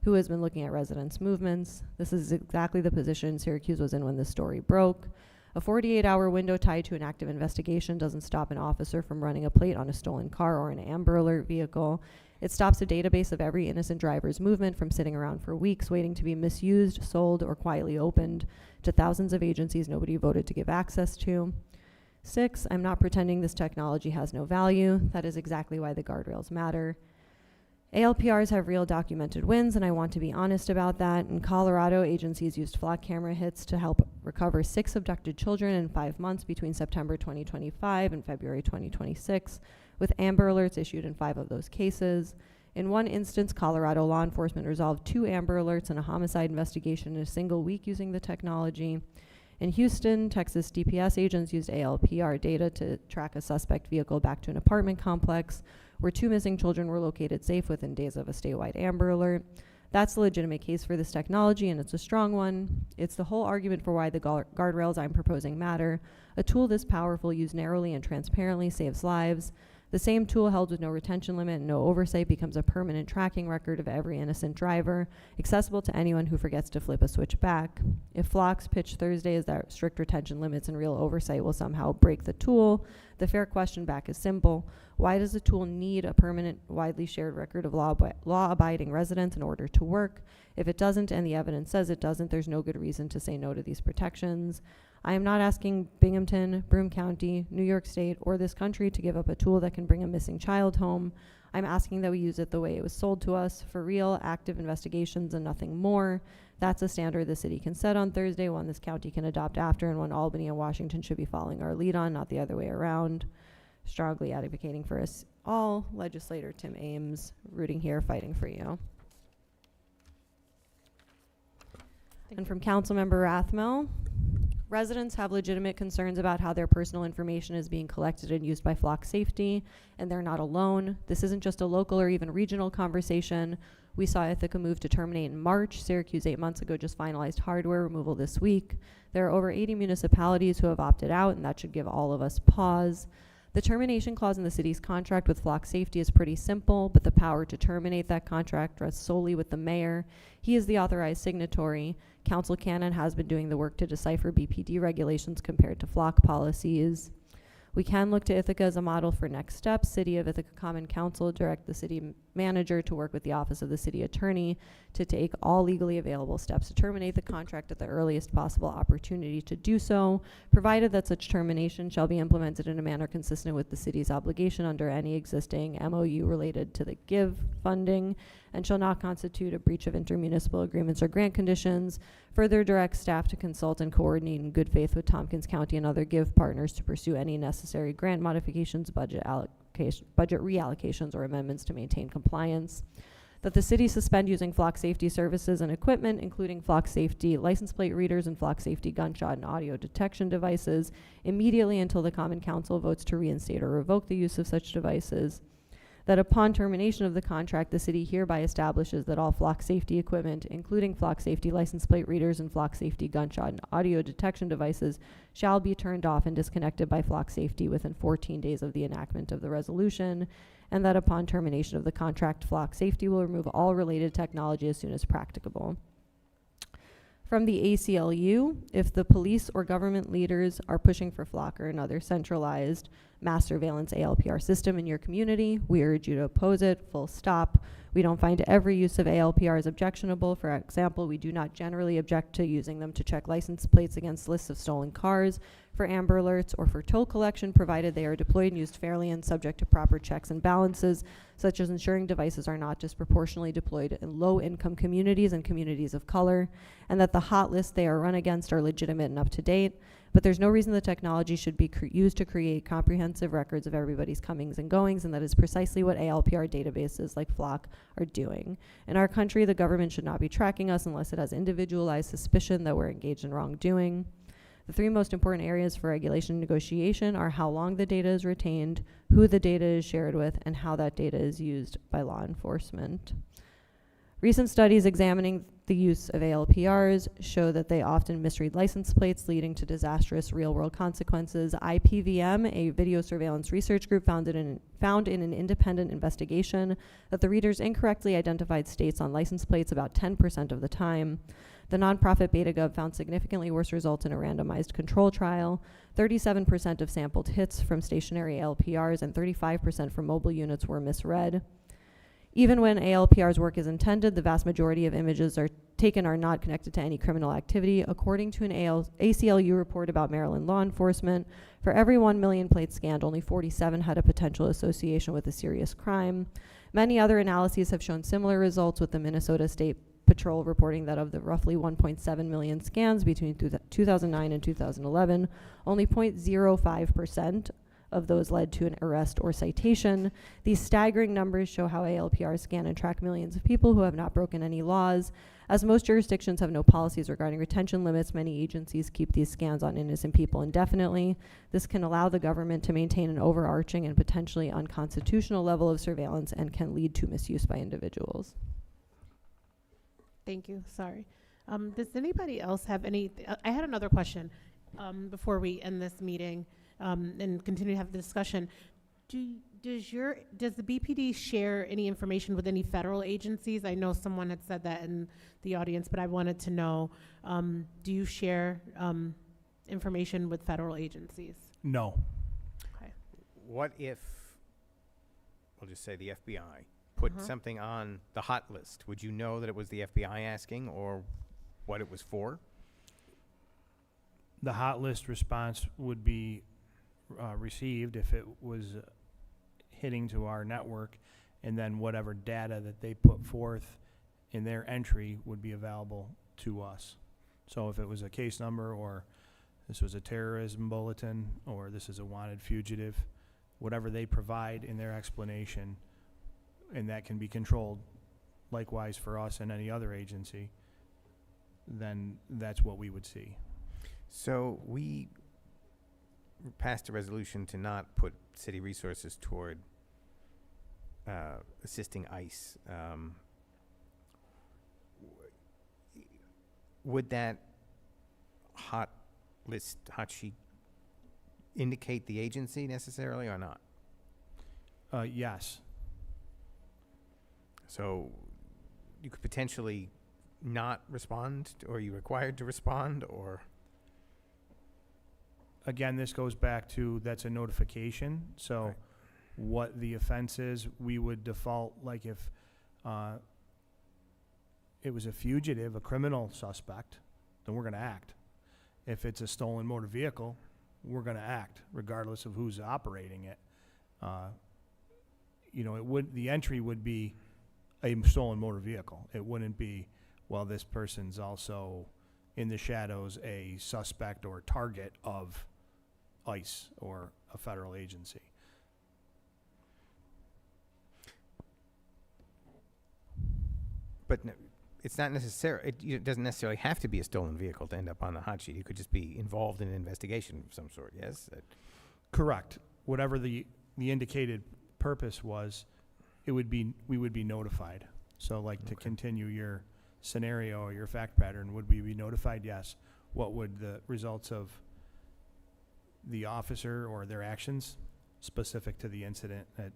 who has been looking at residents' movements. This is exactly the position Syracuse was in when this story broke. A 48-hour window tied to an active investigation doesn't stop an officer from running a plate on a stolen car or an Amber Alert vehicle. It stops a database of every innocent driver's movement from sitting around for weeks waiting to be misused, sold, or quietly opened to thousands of agencies nobody voted to give access to. 6, I'm not pretending this technology has no value. That is exactly why the guardrails matter. ALPRs have real documented wins, and I want to be honest about that. In Colorado, agencies used flock camera hits to help recover 6 abducted children in 5 months between September 2025 and February 2026, with Amber Alerts issued in 5 of those cases. In one instance, Colorado law enforcement resolved 2 Amber Alerts and a homicide investigation in a single week using the technology. In Houston, Texas DPS agents used ALPR data to track a suspect vehicle back to an apartment complex where 2 missing children were located safe within days of a statewide Amber Alert. That's a legitimate case for this technology, and it's a strong one. It's the whole argument for why the guardrails I'm proposing matter. A tool this powerful used narrowly and transparently saves lives. The same tool held with no retention limit and no oversight becomes a permanent tracking record of every innocent driver, accessible to anyone who forgets to flip a switch back. If Flock's pitch Thursday is that strict retention limits and real oversight will somehow break the tool, the fair question back is simple. Why does the tool need a permanent, widely shared record of law-abiding residents in order to work? If it doesn't, and the evidence says it doesn't, there's no good reason to say no to these protections. I am not asking Binghamton, Broome County, New York State, or this country to give up a tool that can bring a missing child home. I'm asking that we use it the way it was sold to us, for real, active investigations and nothing more. That's a standard the city can set on Thursday, one this county can adopt after, and one Albany and Washington should be following our lead on, not the other way around. Strongly advocating for us all, legislator Tim Ames, rooting here, fighting for you. And from Councilmember Rathmel, residents have legitimate concerns about how their personal information is being collected and used by Flock Safety, and they're not alone. This isn't just a local or even regional conversation. We saw Ithaca move to terminate in March. Syracuse 8 months ago just finalized hardware removal this week. There are over 80 municipalities who have opted out, and that should give all of us pause. The termination clause in the city's contract with Flock Safety is pretty simple, but the power to terminate that contract rests solely with the mayor. He is the authorized signatory. Council can and has been doing the work to decipher BPD regulations compared to Flock policies. We can look to Ithaca as a model for next steps. City of Ithaca Common Council direct the city manager to work with the Office of the City Attorney to take all legally available steps to terminate the contract at the earliest possible opportunity to do so, provided that such termination shall be implemented in a manner consistent with the city's obligation under any existing MOU related to the GIVE funding, and shall not constitute a breach of intermunicipal agreements or grant conditions. Further direct staff to consult and coordinate in good faith with Tompkins County and other GIVE partners to pursue any necessary grant modifications, budget reallocations, or amendments to maintain compliance. That the city suspend using Flock Safety services and equipment, including Flock Safety license plate readers and Flock Safety gunshot and audio detection devices, immediately until the Common Council votes to reinstate or revoke the use of such devices. That upon termination of the contract, the city hereby establishes that all Flock Safety equipment, including Flock Safety license plate readers and Flock Safety gunshot and audio detection devices, shall be turned off and disconnected by Flock Safety within 14 days of the enactment of the resolution, and that upon termination of the contract, Flock Safety will remove all related technology as soon as practicable. From the ACLU, if the police or government leaders are pushing for Flock or another centralized mass surveillance ALPR system in your community, we urge you to oppose it, full stop. We don't find every use of ALPR is objectionable. For example, we do not generally object to using them to check license plates against lists of stolen cars, for Amber Alerts, or for toll collection, provided they are deployed and used fairly and subject to proper checks and balances, such as ensuring devices are not disproportionately deployed in low-income communities and communities of color, and that the hot lists they are run against are legitimate and up to date. But there's no reason the technology should be used to create comprehensive records of everybody's comings and goings, and that is precisely what ALPR databases like Flock are doing. In our country, the government should not be tracking us unless it has individualized suspicion that we're engaged in wrongdoing. The three most important areas for regulation and negotiation are how long the data is retained, who the data is shared with, and how that data is used by law enforcement. Recent studies examining the use of ALPRs show that they often misread license plates, leading to disastrous real-world consequences. IPVM, a video surveillance research group, found in an independent investigation that the readers incorrectly identified states on license plates about 10% of the time. The nonprofit BetaGov found significantly worse results in a randomized control trial. 37% of sampled hits from stationary ALPRs and 35% from mobile units were misread. Even when ALPR's work is intended, the vast majority of images taken are not connected to any criminal activity. According to an ACLU report about Maryland law enforcement, for every 1 million plates scanned, only 47 had a potential association with a serious crime. Many other analyses have shown similar results, with the Minnesota State Patrol reporting that of the roughly 1.7 million scans between 2009 and 2011, only 0.05% of those led to an arrest or citation. These staggering numbers show how ALPR scan and track millions of people who have not broken any laws. As most jurisdictions have no policies regarding retention limits, many agencies keep these scans on innocent people indefinitely. This can allow the government to maintain an overarching and potentially unconstitutional level of surveillance and can lead to misuse by individuals. Thank you. Sorry. Does anybody else have any? I had another question before we end this meeting and continue to have the discussion. Does the BPD share any information with any federal agencies? I know someone had said that in the audience, but I wanted to know, do you share information with federal agencies? No. Okay. What if, we'll just say the FBI, put something on the hot list? Would you know that it was the FBI asking or what it was for? The hot list response would be received if it was hitting to our network, and then whatever data that they put forth in their entry would be available to us. So if it was a case number, or this was a terrorism bulletin, or this is a wanted fugitive, whatever they provide in their explanation, and that can be controlled likewise for us and any other agency, then that's what we would see. So we passed a resolution to not put city resources toward assisting ICE. Would that hot sheet indicate the agency necessarily or not? Yes. So you could potentially not respond, or are you required to respond, or? Again, this goes back to, that's a notification. So Right. what the offense is, we would default, like if it was a fugitive, a criminal suspect, then we're going to act. If it's a stolen motor vehicle, we're going to act regardless of who's operating it. The entry would be a stolen motor vehicle. It wouldn't be, well, this person's also in the shadows a suspect or target of ICE or a federal agency. But no, it's not necessary. It doesn't necessarily have to be a stolen vehicle to end up on the hot sheet. You could just be involved in an investigation of some sort. Yes. Correct. Whatever the indicated purpose was, we would be notified. So, like, to continue your scenario or your fact pattern, would we be notified? Yes. What would the results of the officer or their actions specific to the incident at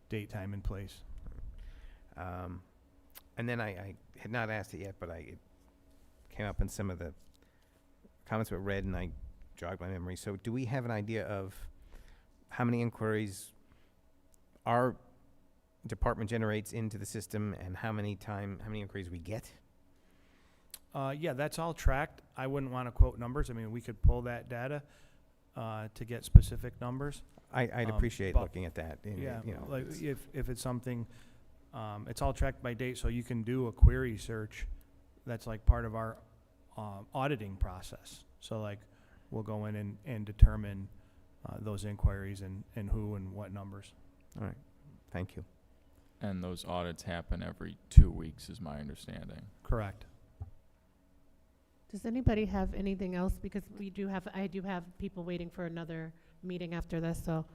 date, time, and place? And then I had not asked it yet, but it came up in some of the comments we read, and I jogged my memory. So do we have an idea of how many inquiries our department generates into the system, and how many inquiries we get? Yeah, that's all tracked. I wouldn't want to quote numbers. I mean, we could pull that data to get specific numbers. I'd appreciate but looking at that. Yeah, like it's- if it's something, it's all tracked by date, so you can do a query search. That's like part of our auditing process. So, like, we'll go in and determine those inquiries and who and what numbers. All right, thank you. And those audits happen every 2 weeks, is my understanding. Correct. Does anybody have anything else? Because I do have people waiting for another meeting after this, so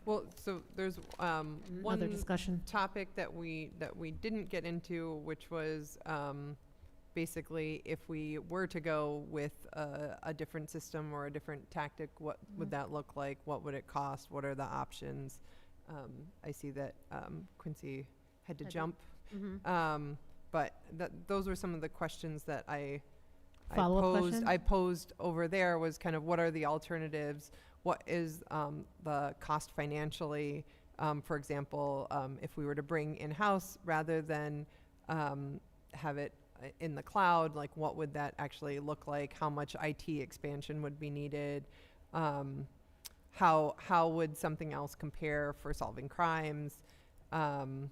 Well, so there's another one discussion. topic that we didn't get into, which was basically if we were to go with a different system or a different tactic, what would that look like? What would it cost? What are the options? I see that Quincy had to jump, but those were some of the questions that I Follow-up question? posed over there. Was kind of what are the alternatives? What is the cost financially? For example, if we were to bring in-house rather than have it in the cloud, like what would that actually look like? How much IT expansion would be needed? How would something else compare for solving crimes? The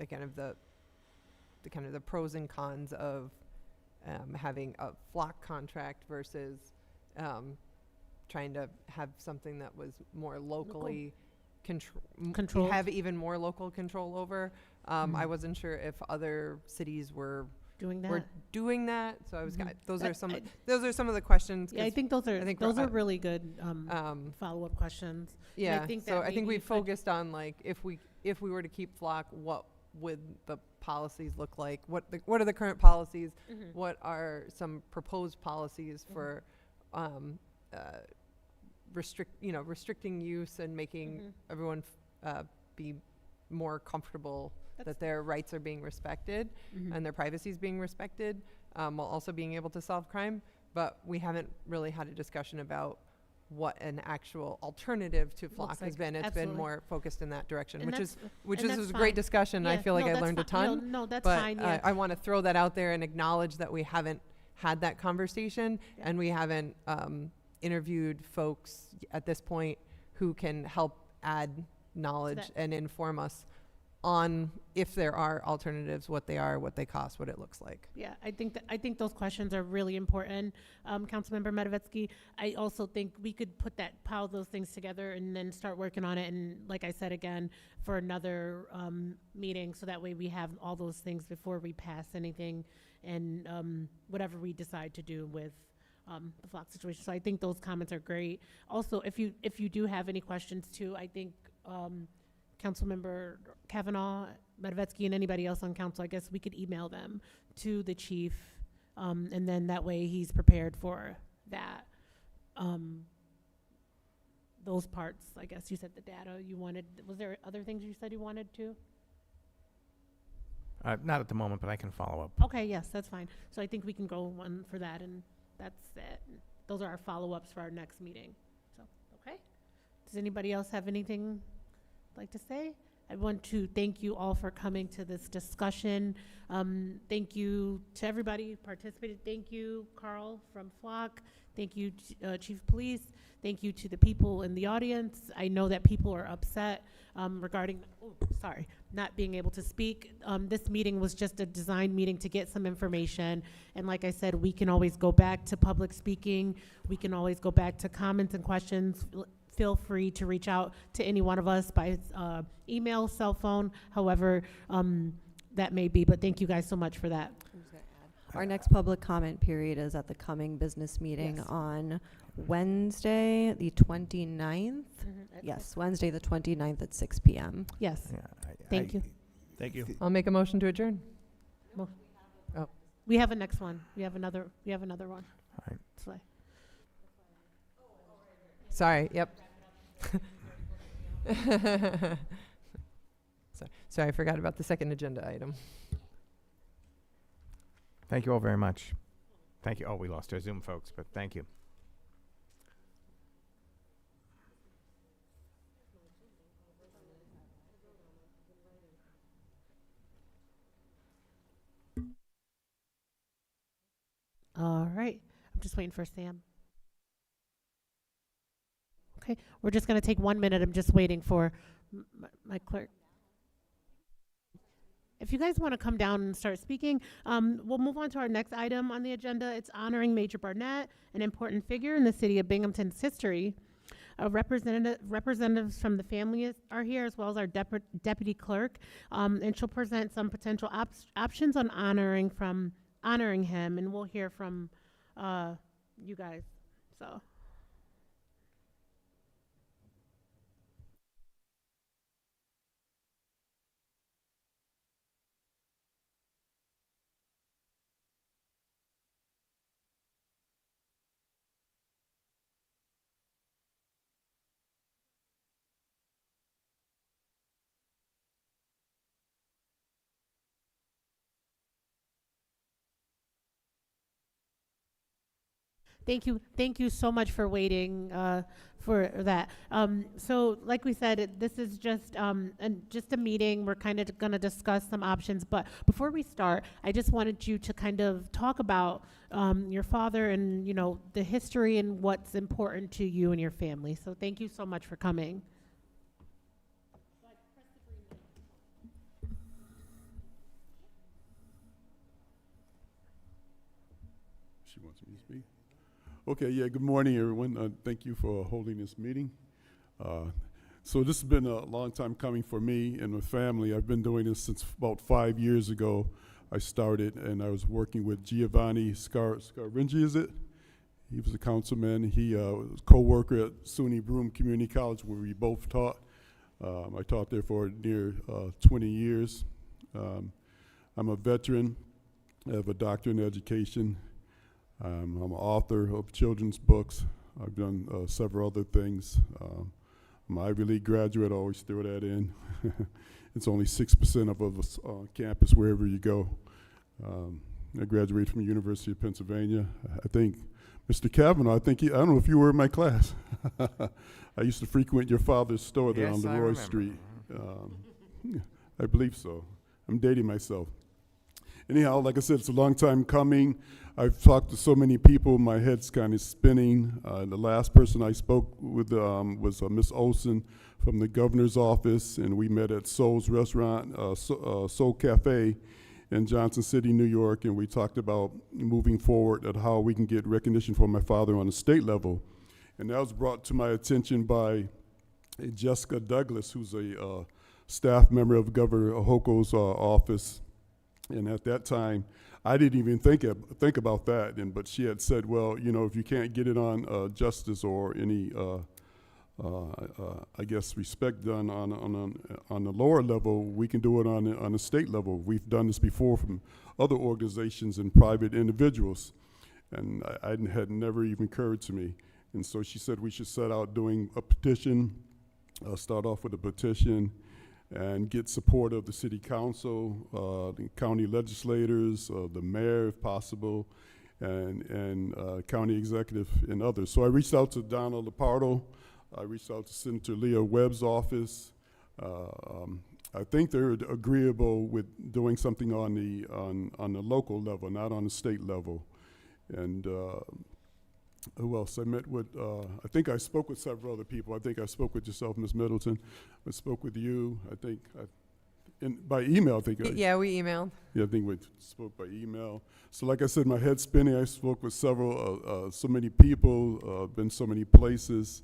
kind of the pros and cons of having a flock contract versus trying to have something that was more locally Controlled. have even more local control over. I wasn't sure if other cities were Doing that. So I was Mhm. those That- are some of the questions. Yeah, I 'cause think those are we're really good follow-up questions. And I think that maybe we if I- focused on like if we were to keep flock, what would the policies look like? What are the current policies? Mhm. What are some proposed policies for restricting use and making everyone be more comfortable that their rights are being respected and their privacy is being respected, while also being able to solve crime. But we haven't really had a discussion about what an actual alternative to flock has like. been. It's Absolutely. been more focused in that direction, And which that's- is that's a great fine. discussion. I Yeah, feel like no, I that's learned a fi- ton. No, that's But fine, yeah. I want to throw that out there and acknowledge that we haven't had that conversation and we haven't interviewed folks at this point who can help add knowledge and inform us on if there are alternatives, what they are, what they cost, what it looks like. Yeah, I think those questions are really important, Councilmember Medvetsky. I also think we could pile those things together and then start working on it. And like I said again, for another meeting, so that way we have all those things before we pass anything and whatever we decide to do with the flock situation. So I think those comments are great. Also, if you do have any questions too, I think Councilmember Kavanaugh, Medvetsky, and anybody else on council, I guess we could email them to the chief, and then that way he's prepared for that. Those parts, I guess you said the data you wanted. Was there other things you said you wanted to? Not at the moment, but I can follow up. Okay, yes, that's fine. So I think we can go one for that, and that's it. Those are our follow-ups for our next meeting. So, okay. Does anybody else have anything like to say? I want to thank you all for coming to this discussion. Thank you to everybody who participated. Thank you, Carl from Flock. Thank you, Chief of Police. Thank you to the people in the audience. I know that people are upset regarding, not being able to speak. This meeting was just a design meeting to get some information. And like I said, we can always go back to public speaking. We can always go back to comments and questions. Feel free to reach out to any one of us by email, cell phone, however that may be. But thank you guys so much for that. Our next public comment period is at the coming business meeting Yes. on Wednesday, the 29th. Yes, Wednesday, the 29th at 6 p.m. Yes. Yeah, Thank you. Thank you. I'll make a motion to adjourn. We have a next one. We have another one. All right. So, Sorry, yep. Sorry, I forgot about the second agenda item. Thank you all very much. Thank you. Oh, we lost our Zoom folks, but thank you. all right. I'm just waiting for Sam. Okay, we're just going to take 1 minute. I'm just waiting for my clerk. If you guys want to come down and start speaking, we'll move on to our next item on the agenda. It's honoring Major Barnett, an important figure in the city of Binghamton's history. Representatives from the family are here, as well as our deputy clerk, and she'll present some potential options on honoring him, and we'll hear from you guys. So. Thank you so much for waiting for that. So, like we said, this is just just a meeting. We're kind of going to discuss some options. But before we start, I just wanted you to kind of talk about your father and the history and what's important to you and your family. So, thank you so much for coming. She wants me to speak. Okay, yeah, good morning, everyone. Thank you for holding this meeting. So this has been a long time coming for me and my family. I've been doing this since about 5 years ago. I started, and I was working with Giovanni Scaringi, is it? He was a councilman. He was a co-worker at SUNY Broome Community College, where we both taught. I taught there for near 20 years. I'm a veteran. I have a doctorate in education. I'm an author of children's books. I've done several other things. I'm an Ivy League graduate, I always throw that in. It's only 6% of us on campus wherever you go. I graduated from the University of Pennsylvania. I think, Mr. Kavanaugh, I don't know if you were in my class. I used to frequent your father's store there on Leroy Street. I believe so. I'm dating myself. Anyhow, like I said, it's a long time coming. I've talked to so many people, my head's kind of spinning. The last person I spoke with was Miss Olson from the governor's office, and we met at Soul's Restaurant, Soul Cafe in Johnson City, New York, and we talked about moving forward at how we can get recognition for my father on a state level. And that was brought to my attention by Jessica Douglas, who's a staff member of Governor Hochul's office. And at that time, I didn't even think about that. But she had said, well, if you can't get it on justice or any, I guess, respect done on the lower level, we can do it on the state level. We've done this before from other organizations and private individuals. And I had never even occurred to me. And so she said we should set out doing a petition, start off with a petition, and get support of the city council, the county legislators, the mayor if possible, and county executive and others. So I reached out to Donald Lepardo. I reached out to Senator Leah Webb's office. I think they're agreeable with doing something on the local level, not on the state level. And who else? I met with, I think I spoke with several other people. I think I spoke with yourself, Ms. Middleton. I spoke with you, I think, by email, I think. Yeah, we emailed. Yeah, I think we spoke by email. So like I said, my head's spinning. I spoke with several, so many people, been so many places.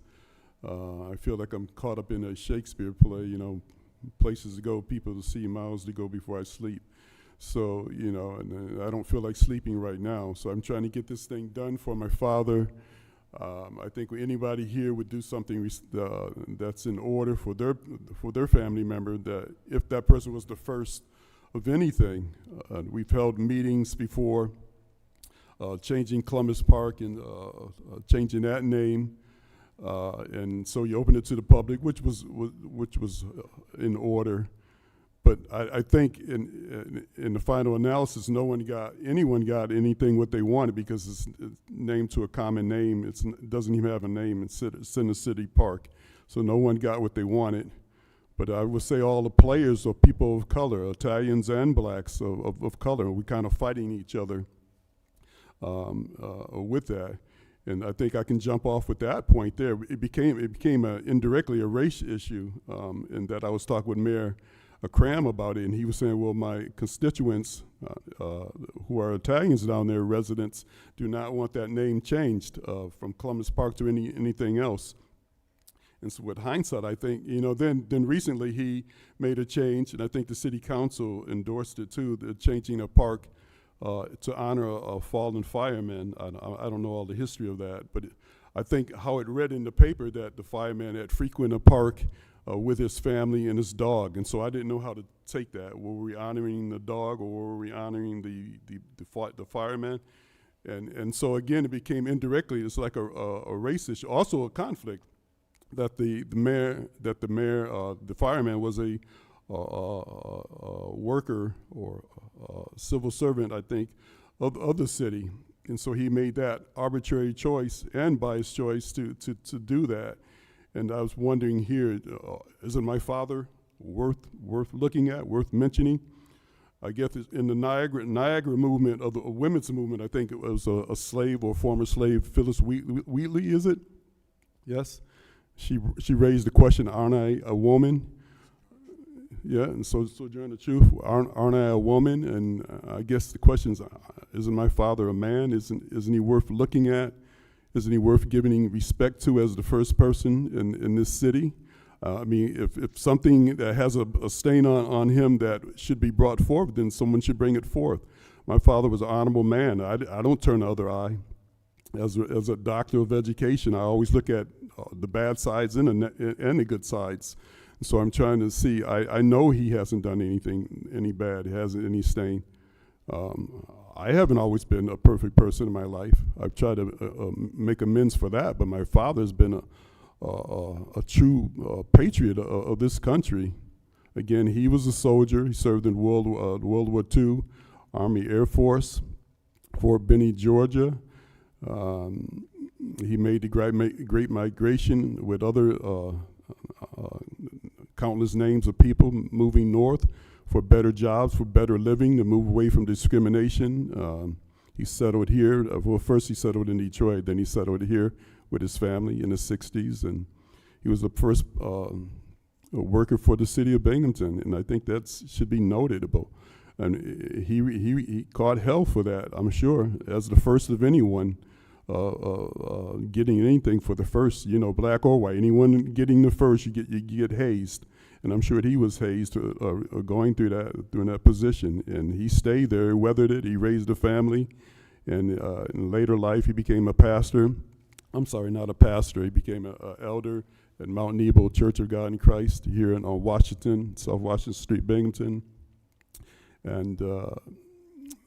I feel like I'm caught up in a Shakespeare play, places to go, people to see, miles to go before I sleep. So, and I don't feel like sleeping right now. So I'm trying to get this thing done for my father. I think anybody here would do something that's in order for their family member, that if that person was the first of anything. We've held meetings before, changing Columbus Park and changing that name. And so you opened it to the public, which was in order. But I think in the final analysis, anyone got anything what they wanted, because it's named to a common name. It doesn't even have a name. It's in a city park. So no one got what they wanted. But I would say all the players are people of color, Italians and blacks of color. We kind of fighting each other with that. And I think I can jump off with that point there. It became indirectly a race issue, in that I was talking with Mayor Cram about it, and he was saying, well, my constituents who are Italians down there, residents, do not want that name changed from Columbus Park to anything else. And so with hindsight, I think, then recently he made a change, and I think the city council endorsed it too, the changing a park to honor a fallen fireman. I don't know all the history of that, but I think how it read in the paper that the fireman had frequented a park with his family and his dog, and so I didn't know how to take that. Were we honoring the dog, or were we honoring the fireman? And so again, it became indirectly, it's like a race issue, also a conflict that the fireman was a worker or civil servant, I think, of the city. And so he made that arbitrary choice and biased choice to do that. And I was wondering here, isn't my father worth looking at, worth mentioning? I guess in the Niagara movement, of the women's movement, I think it was a slave or former slave, Phyllis Wheatley, is it? Yes? She raised the question, aren't I a woman? Yeah, and so during the truth, aren't I a woman? And I guess the question is, isn't my father a man? Isn't he worth looking at? Isn't he worth giving respect to as the first person in this city? I mean, if something that has a stain on him that should be brought forth, then someone should bring it forth. My father was an honorable man. I don't turn the other eye. As a doctor of education, I always look at the bad sides and the good sides. So I'm trying to see, I know he hasn't done any bad, he hasn't any stain. I haven't always been a perfect person in my life. I've tried to make amends for that, but my father's been a true patriot of this country. Again, he was a soldier. He served in World War II, Army Air Force, Fort Benning, Georgia. He made the great migration with other countless names of people moving north for better jobs, for better living, to move away from discrimination. He settled here. Well, first he settled in Detroit, then he settled here with his family in the 60s, and he was the first worker for the City of Binghamton, and I think that should be notable. And he caught hell for that, I'm sure, as the first of anyone getting anything for the first, black or white. Anyone getting the first, you get hazed. And I'm sure he was hazed going through that position. And he stayed there, weathered it. He raised a family. And in later life, he became a pastor. I'm sorry, not a pastor. He became an elder at Mount Nebo Church of God in Christ here on Washington, South Washington Street, Binghamton. And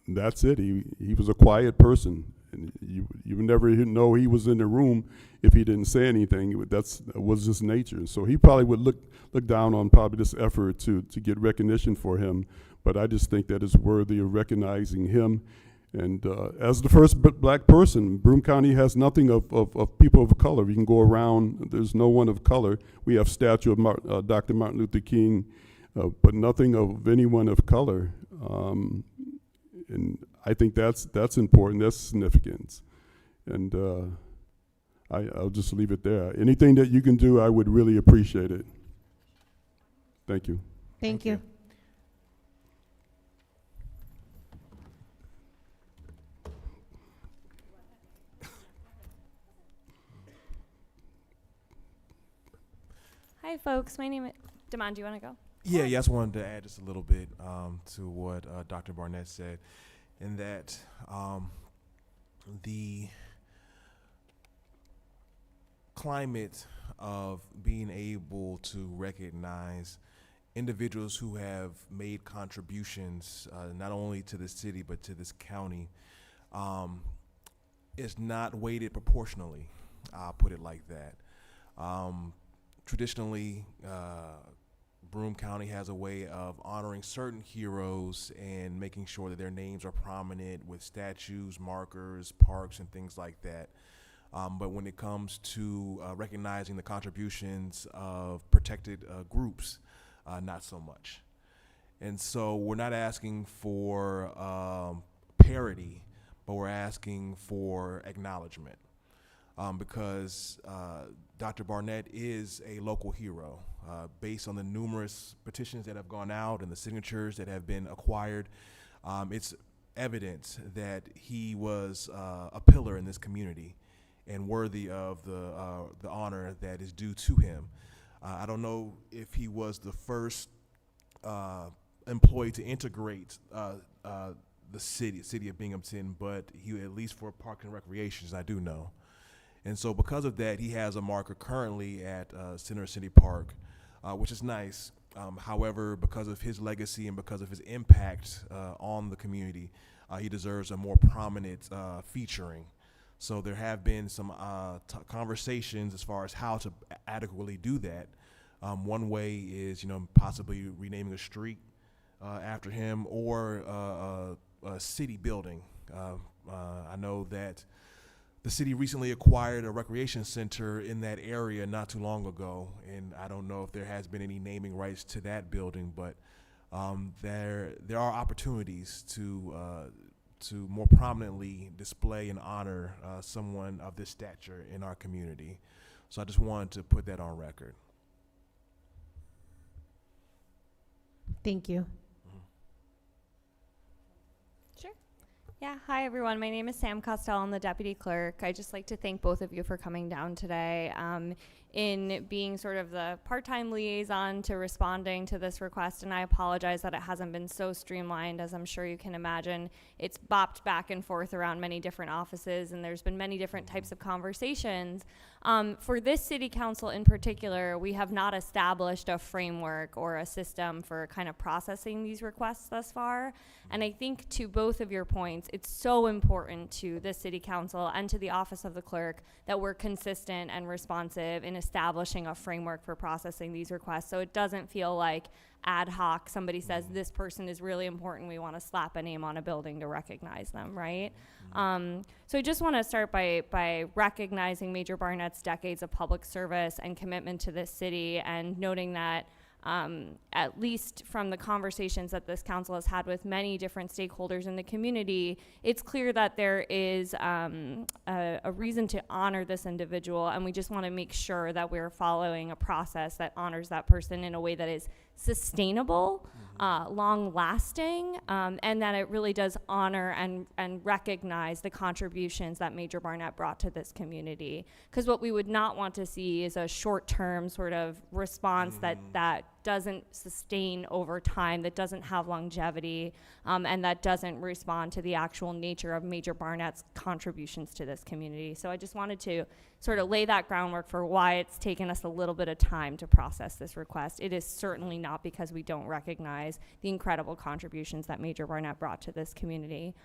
that's it. He was a quiet person. And you would never know he was in the room if he didn't say anything. That was his nature. So he probably would look down on probably this effort to get recognition for him. But I just think that it's worthy of recognizing him. And as the first black person, Broome County has nothing of people of color. You can go around, there's no one of color. We have statue of Dr. Martin Luther King, but nothing of anyone of color. And I think that's important, that's significant. And I'll just leave it there. Anything that you can do, I would really appreciate it. Thank you. Thank you. Hi, folks. My name is Damon. Do you want to go? Yeah, I just wanted to add just a little bit to what Dr. Barnett said, in that the climate of being able to recognize individuals who have made contributions not only to the city but to this county is not weighted proportionally. I'll put it like that. Traditionally, Broome County has a way of honoring certain heroes and making sure that their names are prominent with statues, markers, parks, and things like that. But when it comes to recognizing the contributions of protected groups, not so much. And so we're not asking for parity, but we're asking for acknowledgement. Because Dr. Barnett is a local hero. Based on the numerous petitions that have gone out and the signatures that have been acquired, it's evident that he was a pillar in this community and worthy of the honor that is due to him. I don't know if he was the first employee to integrate the city of Binghamton, but he, at least for Park and Recreations, I do know. And so because of that, he has a marker currently at Center City Park, which is nice. However, because of his legacy and because of his impact on the community, he deserves a more prominent featuring. So there have been some conversations as far as how to adequately do that. One way is, possibly renaming a street after him, or a city building. I know that the city recently acquired a recreation center in that area not too long ago, and I don't know if there has been any naming rights to that building, but there are opportunities to more prominently display and honor someone of this stature in our community. So I just wanted to put that on record. Thank you. Sure. Yeah, hi everyone. My name is Sam Costello. I'm the deputy clerk. I'd just like to thank both of you for coming down today. In being sort of the part-time liaison to responding to this request, and I apologize that it hasn't been so streamlined. As I'm sure you can imagine, it's bopped back and forth around many different offices, and there's been many different types of conversations. For this city council in particular, we have not established a framework or a system for kind of processing these requests thus far. And I think, to both of your points, it's so important to the city council and to the office of the clerk that we're consistent and responsive in establishing a framework for processing these requests, so it doesn't feel like ad hoc somebody says this person is really important, we want to slap a name on a building to recognize them, right? So I just want to start by recognizing Major Barnett's decades of public service and commitment to this city, and noting that at least from the conversations that this council has had with many different stakeholders in the community, it's clear that there is a reason to honor this individual, and we just want to make sure that we're following a process that honors that person in a way that is sustainable, long-lasting, and that it really does honor and recognize the contributions that Major Barnett brought to this community. Because what we would not want to see is a short-term sort of response that doesn't sustain over time, that doesn't have longevity, and that doesn't respond to the actual nature of Major Barnett's contributions to this community. So I just wanted to sort of lay that groundwork for why it's taken us a little bit of time to process this request. It is certainly not because we don't recognize the incredible contributions that Major Barnett brought to this community.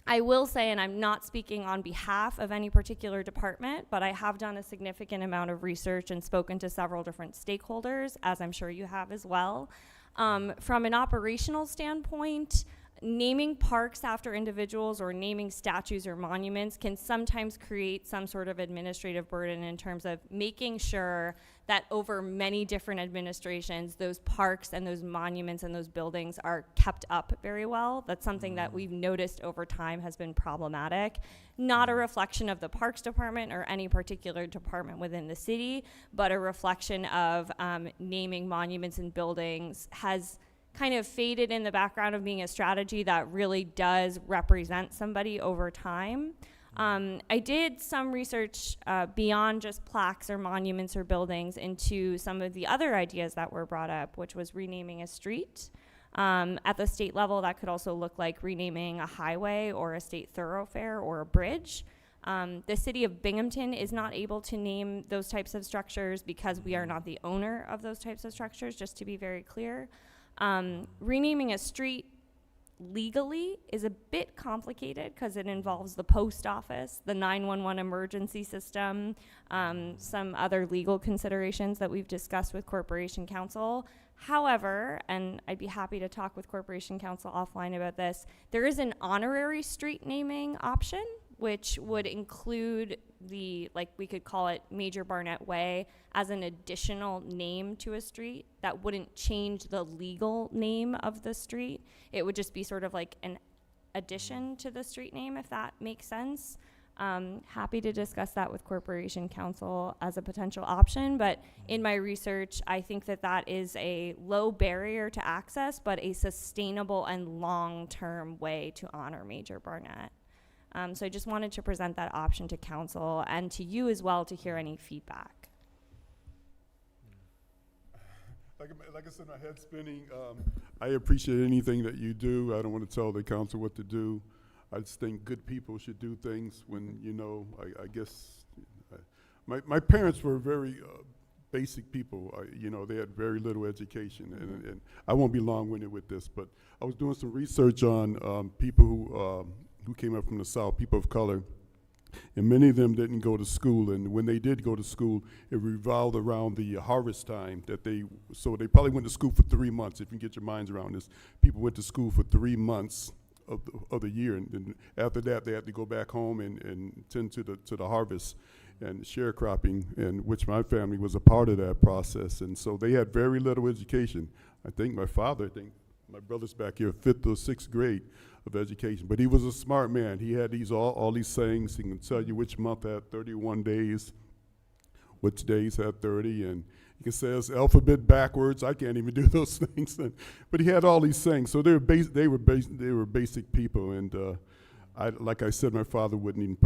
I will say, and I'm not speaking on behalf of any particular department, but I have done a significant amount of research and spoken to several different stakeholders, as I'm sure you have as well. From an operational standpoint, naming parks after individuals or naming statues or monuments can sometimes create some sort of administrative burden in terms of making sure that over many different administrations, those parks and those monuments and those buildings are kept up very well. That's something that we've noticed over time has been problematic. Not a reflection of the Parks Department or any particular department within the city, but a reflection of naming monuments and buildings has kind of faded in the background of being a strategy that really does represent somebody over time. I did some research beyond just plaques or monuments or buildings into some of the other ideas that were brought up, which was renaming a street. At the state level, that could also look like renaming a highway or a state thoroughfare or a bridge. The city of Binghamton is not able to name those types of structures because we are not the owner of those types of structures, just to be very clear. Renaming a street legally is a bit complicated because it involves the post office, the 911 emergency system, some other legal considerations that we've discussed with Corporation Counsel. However, and I'd be happy to talk with Corporation Counsel offline about this, there is an honorary street naming option, which would include the, like we could call it Major Barnett Way, as an additional name to a street that wouldn't change the legal name of the street. It would just be sort of like an addition to the street name, if that makes sense. Happy to discuss that with Corporation Counsel as a potential option, but in my research, I think that that is a low barrier to access, but a sustainable and long-term way to honor Major Barnett. So I just wanted to present that option to council and to you as well to hear any feedback. Like I said, my head's spinning. I appreciate anything that you do. I don't want to tell the council what to do. I just think good people should do things when, you know, I guess, my parents were very basic people. You know, they had very little education. And I won't be long-winded with this, but I was doing some research on people who came up from the South, people of color. And many of them didn't go to school, and when they did go to school, it revolved around the harvest time so they probably went to school for 3 months, if you can get your minds around this. People went to school for 3 months of the year, and then after that, they had to go back home and tend to the harvest and sharecropping, and which my family was a part of that process. And so they had very little education. I think my brother's back here, 5th or 6th grade of education, but he was a smart man. He had all these sayings. He can tell you which month had 31 days, which days had 30, and he can say his alphabet backwards. I can't even do those things. But he had all these things. So they were basic people, and like I said, my father wouldn't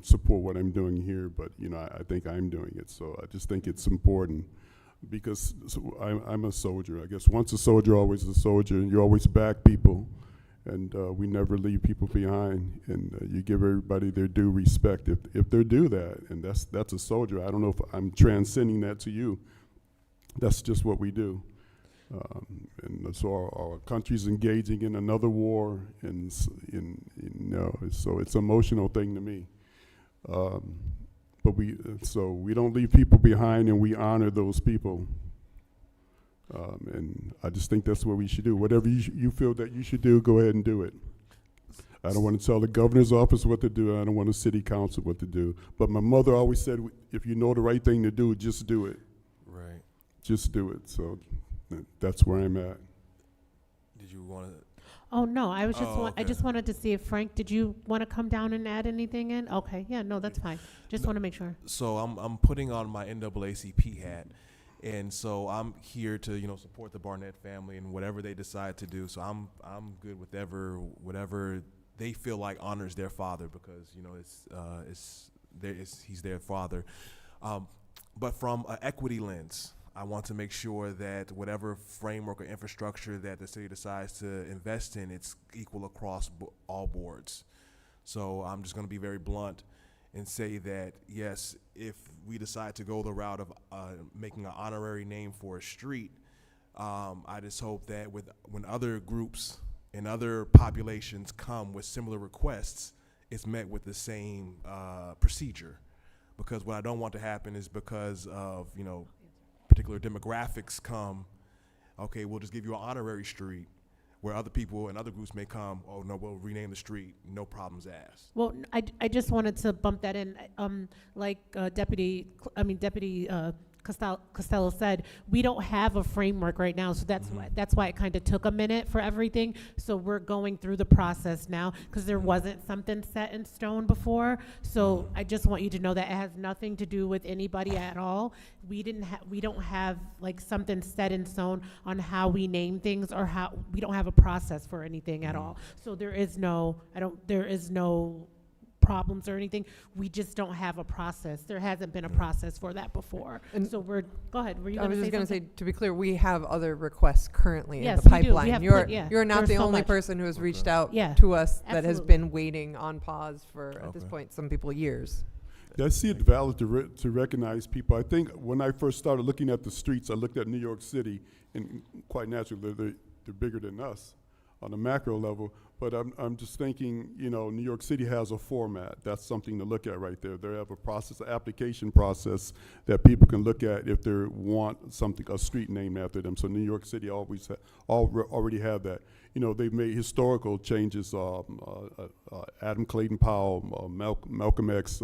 support what I'm doing here, but you know, I think I'm doing it. So I just think it's important. Because I'm a soldier. I guess once a soldier, always a soldier, and you always back people, and we never leave people behind, and you give everybody their due respect if they do that, and that's a soldier. I don't know if I'm transcending that to you. That's just what we do, and so our country's engaging in another war, and so it's an emotional thing to me. But we don't leave people behind, and we honor those people. And I just think that's what we should do. Whatever you feel that you should do, go ahead and do it. I don't want to tell the governor's office what to do. I don't want the city council what to do. But my mother always said, if you know the right thing to do, just do it. Right. Just do it. So that's where I'm at. Did you want to? Oh, no, I was just, okay. I just wanted to see if Frank, did you want to come down and add anything in? Okay, yeah, no, that's fine. Just want to make sure. So I'm putting on my NAACP hat, and so I'm here to support the Barnett family and whatever they decide to do. So I'm good with whatever they feel like honors their father, because he's their father. But from an equity lens, I want to make sure that whatever framework or infrastructure that the city decides to invest in, it's equal across all boards. So I'm just going to be very blunt and say that, yes, if we decide to go the route of making an honorary name for a street, I just hope that when other groups and other populations come with similar requests, it's met with the same procedure. Because what I don't want to happen is, because of particular demographics come, okay, we'll just give you an honorary street, where other people and other groups may come, oh no, we'll rename the street, no problems asked. Well, I just wanted to bump that in, like Deputy Costello said, we don't have a framework right now, so that's why it kind of took a minute for everything. So we're going through the process now, because there wasn't something set in stone before. So I just want you to know that it has nothing to do with anybody at all. We don't have like something set in stone on how we name things, or we don't have a process for anything at all. So there is no problems or anything. We just don't have a process. There hasn't been a process for that before. And so go ahead. Were you going to say something? I was just going to say, to be clear, we have other requests currently Yes, in the we do. We pipeline. have You're not There's the so only much. person who has reached out Yeah, to us that has absolutely. been waiting on pause for, at this point, some people years. Yeah, I see it valid to recognize people. I think when I first started looking at the streets, I looked at New York City, and quite naturally, they're bigger than us on a macro level. But I'm just thinking, New York City has a format. That's something to look at right there. They have a process, an application process that people can look at if they want a street named after them. So New York City already have that. They've made historical changes. Adam Clayton Powell, Malcolm X,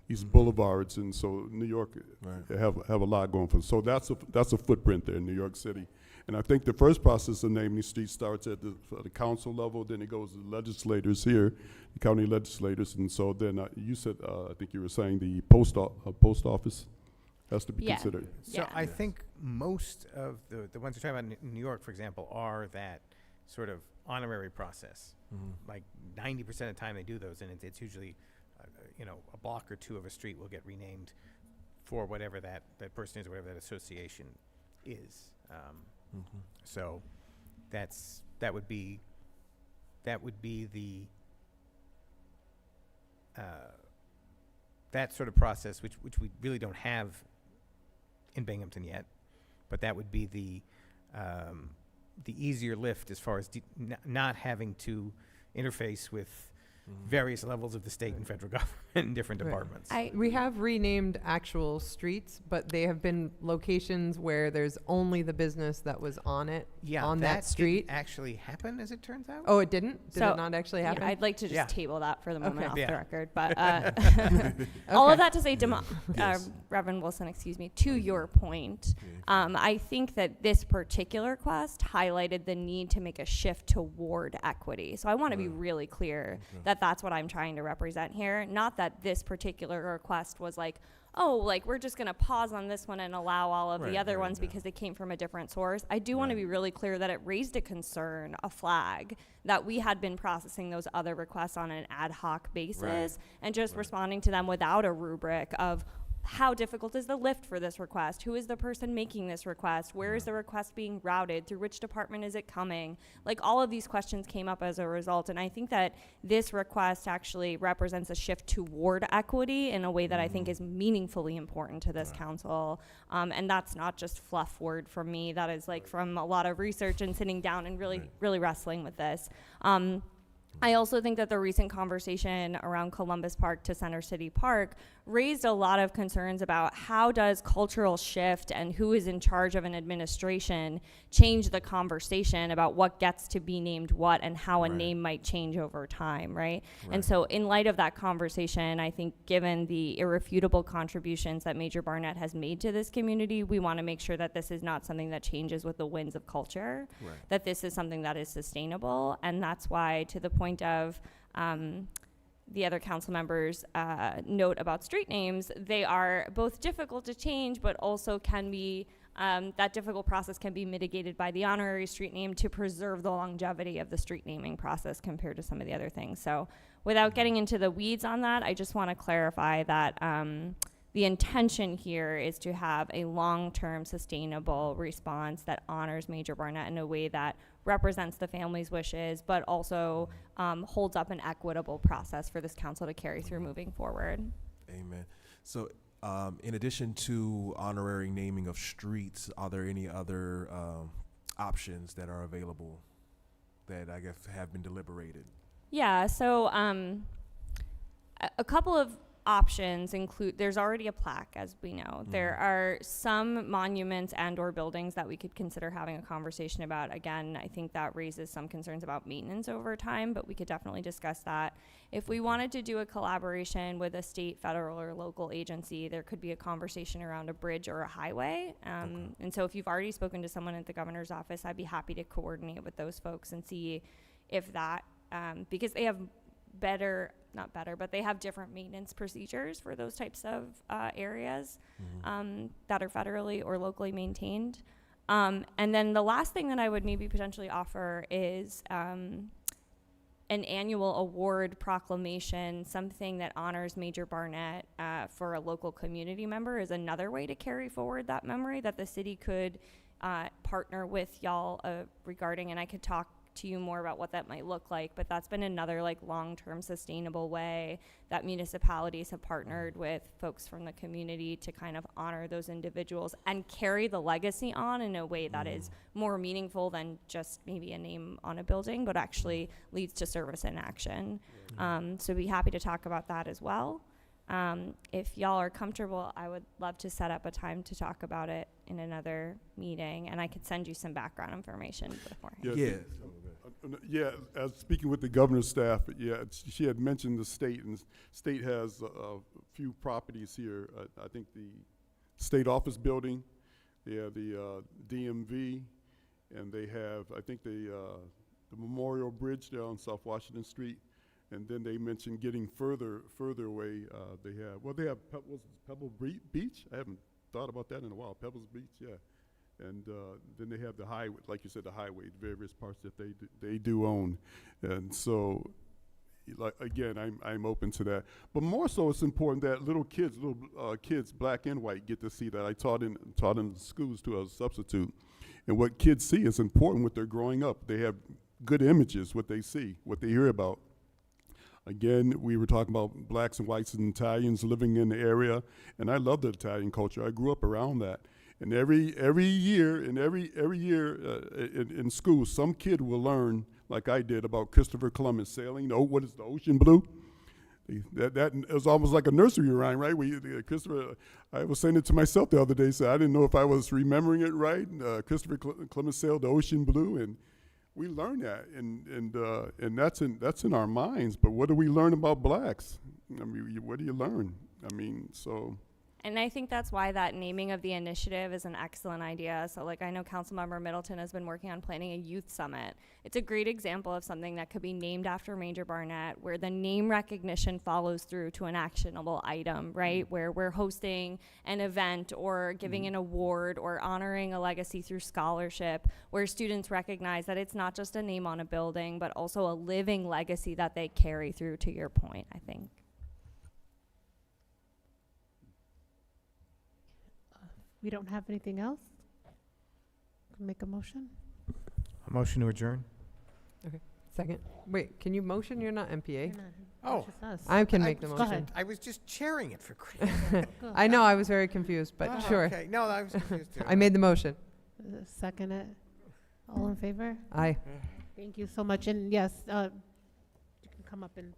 these boulevards, and so New York have a lot going for them. So that's a footprint there in New York City. And I think the first process of naming streets starts at the council level, then it goes to the legislators here, the county legislators, and so then you said, I think you were saying the post office has to be considered. So I think most of the ones you're talking about in New York, for example, are that sort of honorary process. Like 90% of the time they do those, and it's usually, a block or two of a street will get renamed for whatever that person is, or whatever that association is. So that would be the that sort of process, which we really don't have in Binghamton yet, but that would be the easier lift as far as not having to interface with various levels of the state and federal government in different departments. We have renamed actual streets, but they have been locations where there's only the business that was on it, on that street. Didn't actually happen, as it turns out. Oh, it didn't? Did So, it not actually happen? I'd like to just table that for the moment off the record. But all of that to say, Reverend Wilson, excuse me, to your point, I think that this particular request highlighted the need to make a shift toward equity. So I want to be really clear that that's what I'm trying to represent here. Not that this particular request was like, oh, like we're just going to pause on this one and allow all of the other ones because they came from a different source. I do want to be really clear that it raised a concern, a flag, that we had been processing those other requests on an ad hoc basis and just responding to them without a rubric of how difficult is the lift for this request? Who is the person making this request? Where is the request being routed? Through which department is it coming? Like, all of these questions came up as a result, and I think that this request actually represents a shift toward equity in a way that I think is meaningfully important to this council. And that's not just fluff word from me. That is like from a lot of research and sitting down and really wrestling with this. I also think that the recent conversation around Columbus Park to Center City Park raised a lot of concerns about how does cultural shift and who is in charge of an administration change the conversation about what gets to be named what and how a name might change over time, right? And so in light of that conversation, I think given the irrefutable contributions that Major Barnett has made to this community, we want to make sure that this is not something that changes with the winds of culture, that this is something that is sustainable. And that's why, to the point of the other council members' note about street names, they are both difficult to change, but also can be, that difficult process can be mitigated by the honorary street name to preserve the longevity of the street naming process compared to some of the other things. So without getting into the weeds on that, I just want to clarify that the intention here is to have a long-term sustainable response that honors Major Barnett in a way that represents the family's wishes, but also holds up an equitable process for this council to carry through moving forward. Amen. So in addition to honorary naming of streets, are there any other options that are available that I guess have been deliberated? Yeah, so a couple of options include, there's already a plaque, as we know. There are some monuments and or buildings that we could consider having a conversation about. Again, I think that raises some concerns about maintenance over time, but we could definitely discuss that. If we wanted to do a collaboration with a state, federal, or local agency, there could be a conversation around a bridge or a highway. And so if you've already spoken to someone at the governor's office, I'd be happy to coordinate with those folks and see if that, because they have not better, but they have different maintenance procedures for those types of areas that are federally or locally maintained. And then the last thing that I would maybe potentially offer is an annual award proclamation, something that honors Major Barnett for a local community member is another way to carry forward that memory that the city could partner with y'all regarding, and I could talk to you more about what that might look like, but that's been another like long-term sustainable way that municipalities have partnered with folks from the community to kind of honor those individuals and carry the legacy on in a way that is more meaningful than just maybe a name on a building, but actually leads to service in action. So be happy to talk about that as well. If y'all are comfortable, I would love to set up a time to talk about it in another meeting, and I could send you some background information beforehand. As speaking with the governor's staff, she had mentioned the state, and the state has a few properties here. I think the state office building, they have the DMV, and they have, I think, the Memorial Bridge there on South Washington Street. And then they mentioned getting further away. They have Pebble Beach. I haven't thought about that in a while. Pebbles Beach, yeah. And then they have the highway, like you said, the highway, various parts that they do own. And so, like, again, I'm open to that. But more so, it's important that little kids, black and white, get to see that. I taught in schools too as a substitute. And what kids see is important when they're growing up. They have good images, what they see, what they hear about. Again, we were talking about blacks and whites and Italians living in the area, and I love the Italian culture. I grew up around that. And every year in school, some kid will learn, like I did, about Christopher Columbus sailing. Oh, what is the ocean blue? That is almost like a nursery rhyme, right? Christopher, I was saying it to myself the other day, so I didn't know if I was remembering it right. Christopher Columbus sailed the ocean blue, and we learn that, and that's in our minds. But what do we learn about blacks? I mean, what do you learn? I mean, so. And I think that's why that naming of the initiative is an excellent idea. So like I know Councilmember Middleton has been working on planning a youth summit. It's a great example of something that could be named after Major Barnett, where the name recognition follows through to an actionable item, right? Where we're hosting an event or giving an award or honoring a legacy through scholarship, where students recognize that it's not just a name on a building, but also a living legacy that they carry through, to your point, I think. We don't have anything else? Make a motion? A motion to adjourn? Okay, second. Wait, can you motion? You're not MPA. Oh, Just us. I can make the Go motion. ahead. I was just chairing it for Christ's Go. I know, I was very confused, but Oh, sure. Okay, no, I was confused too. I made the motion. Second it. All in favor? Aye. Thank you so much. And yes, you can come up and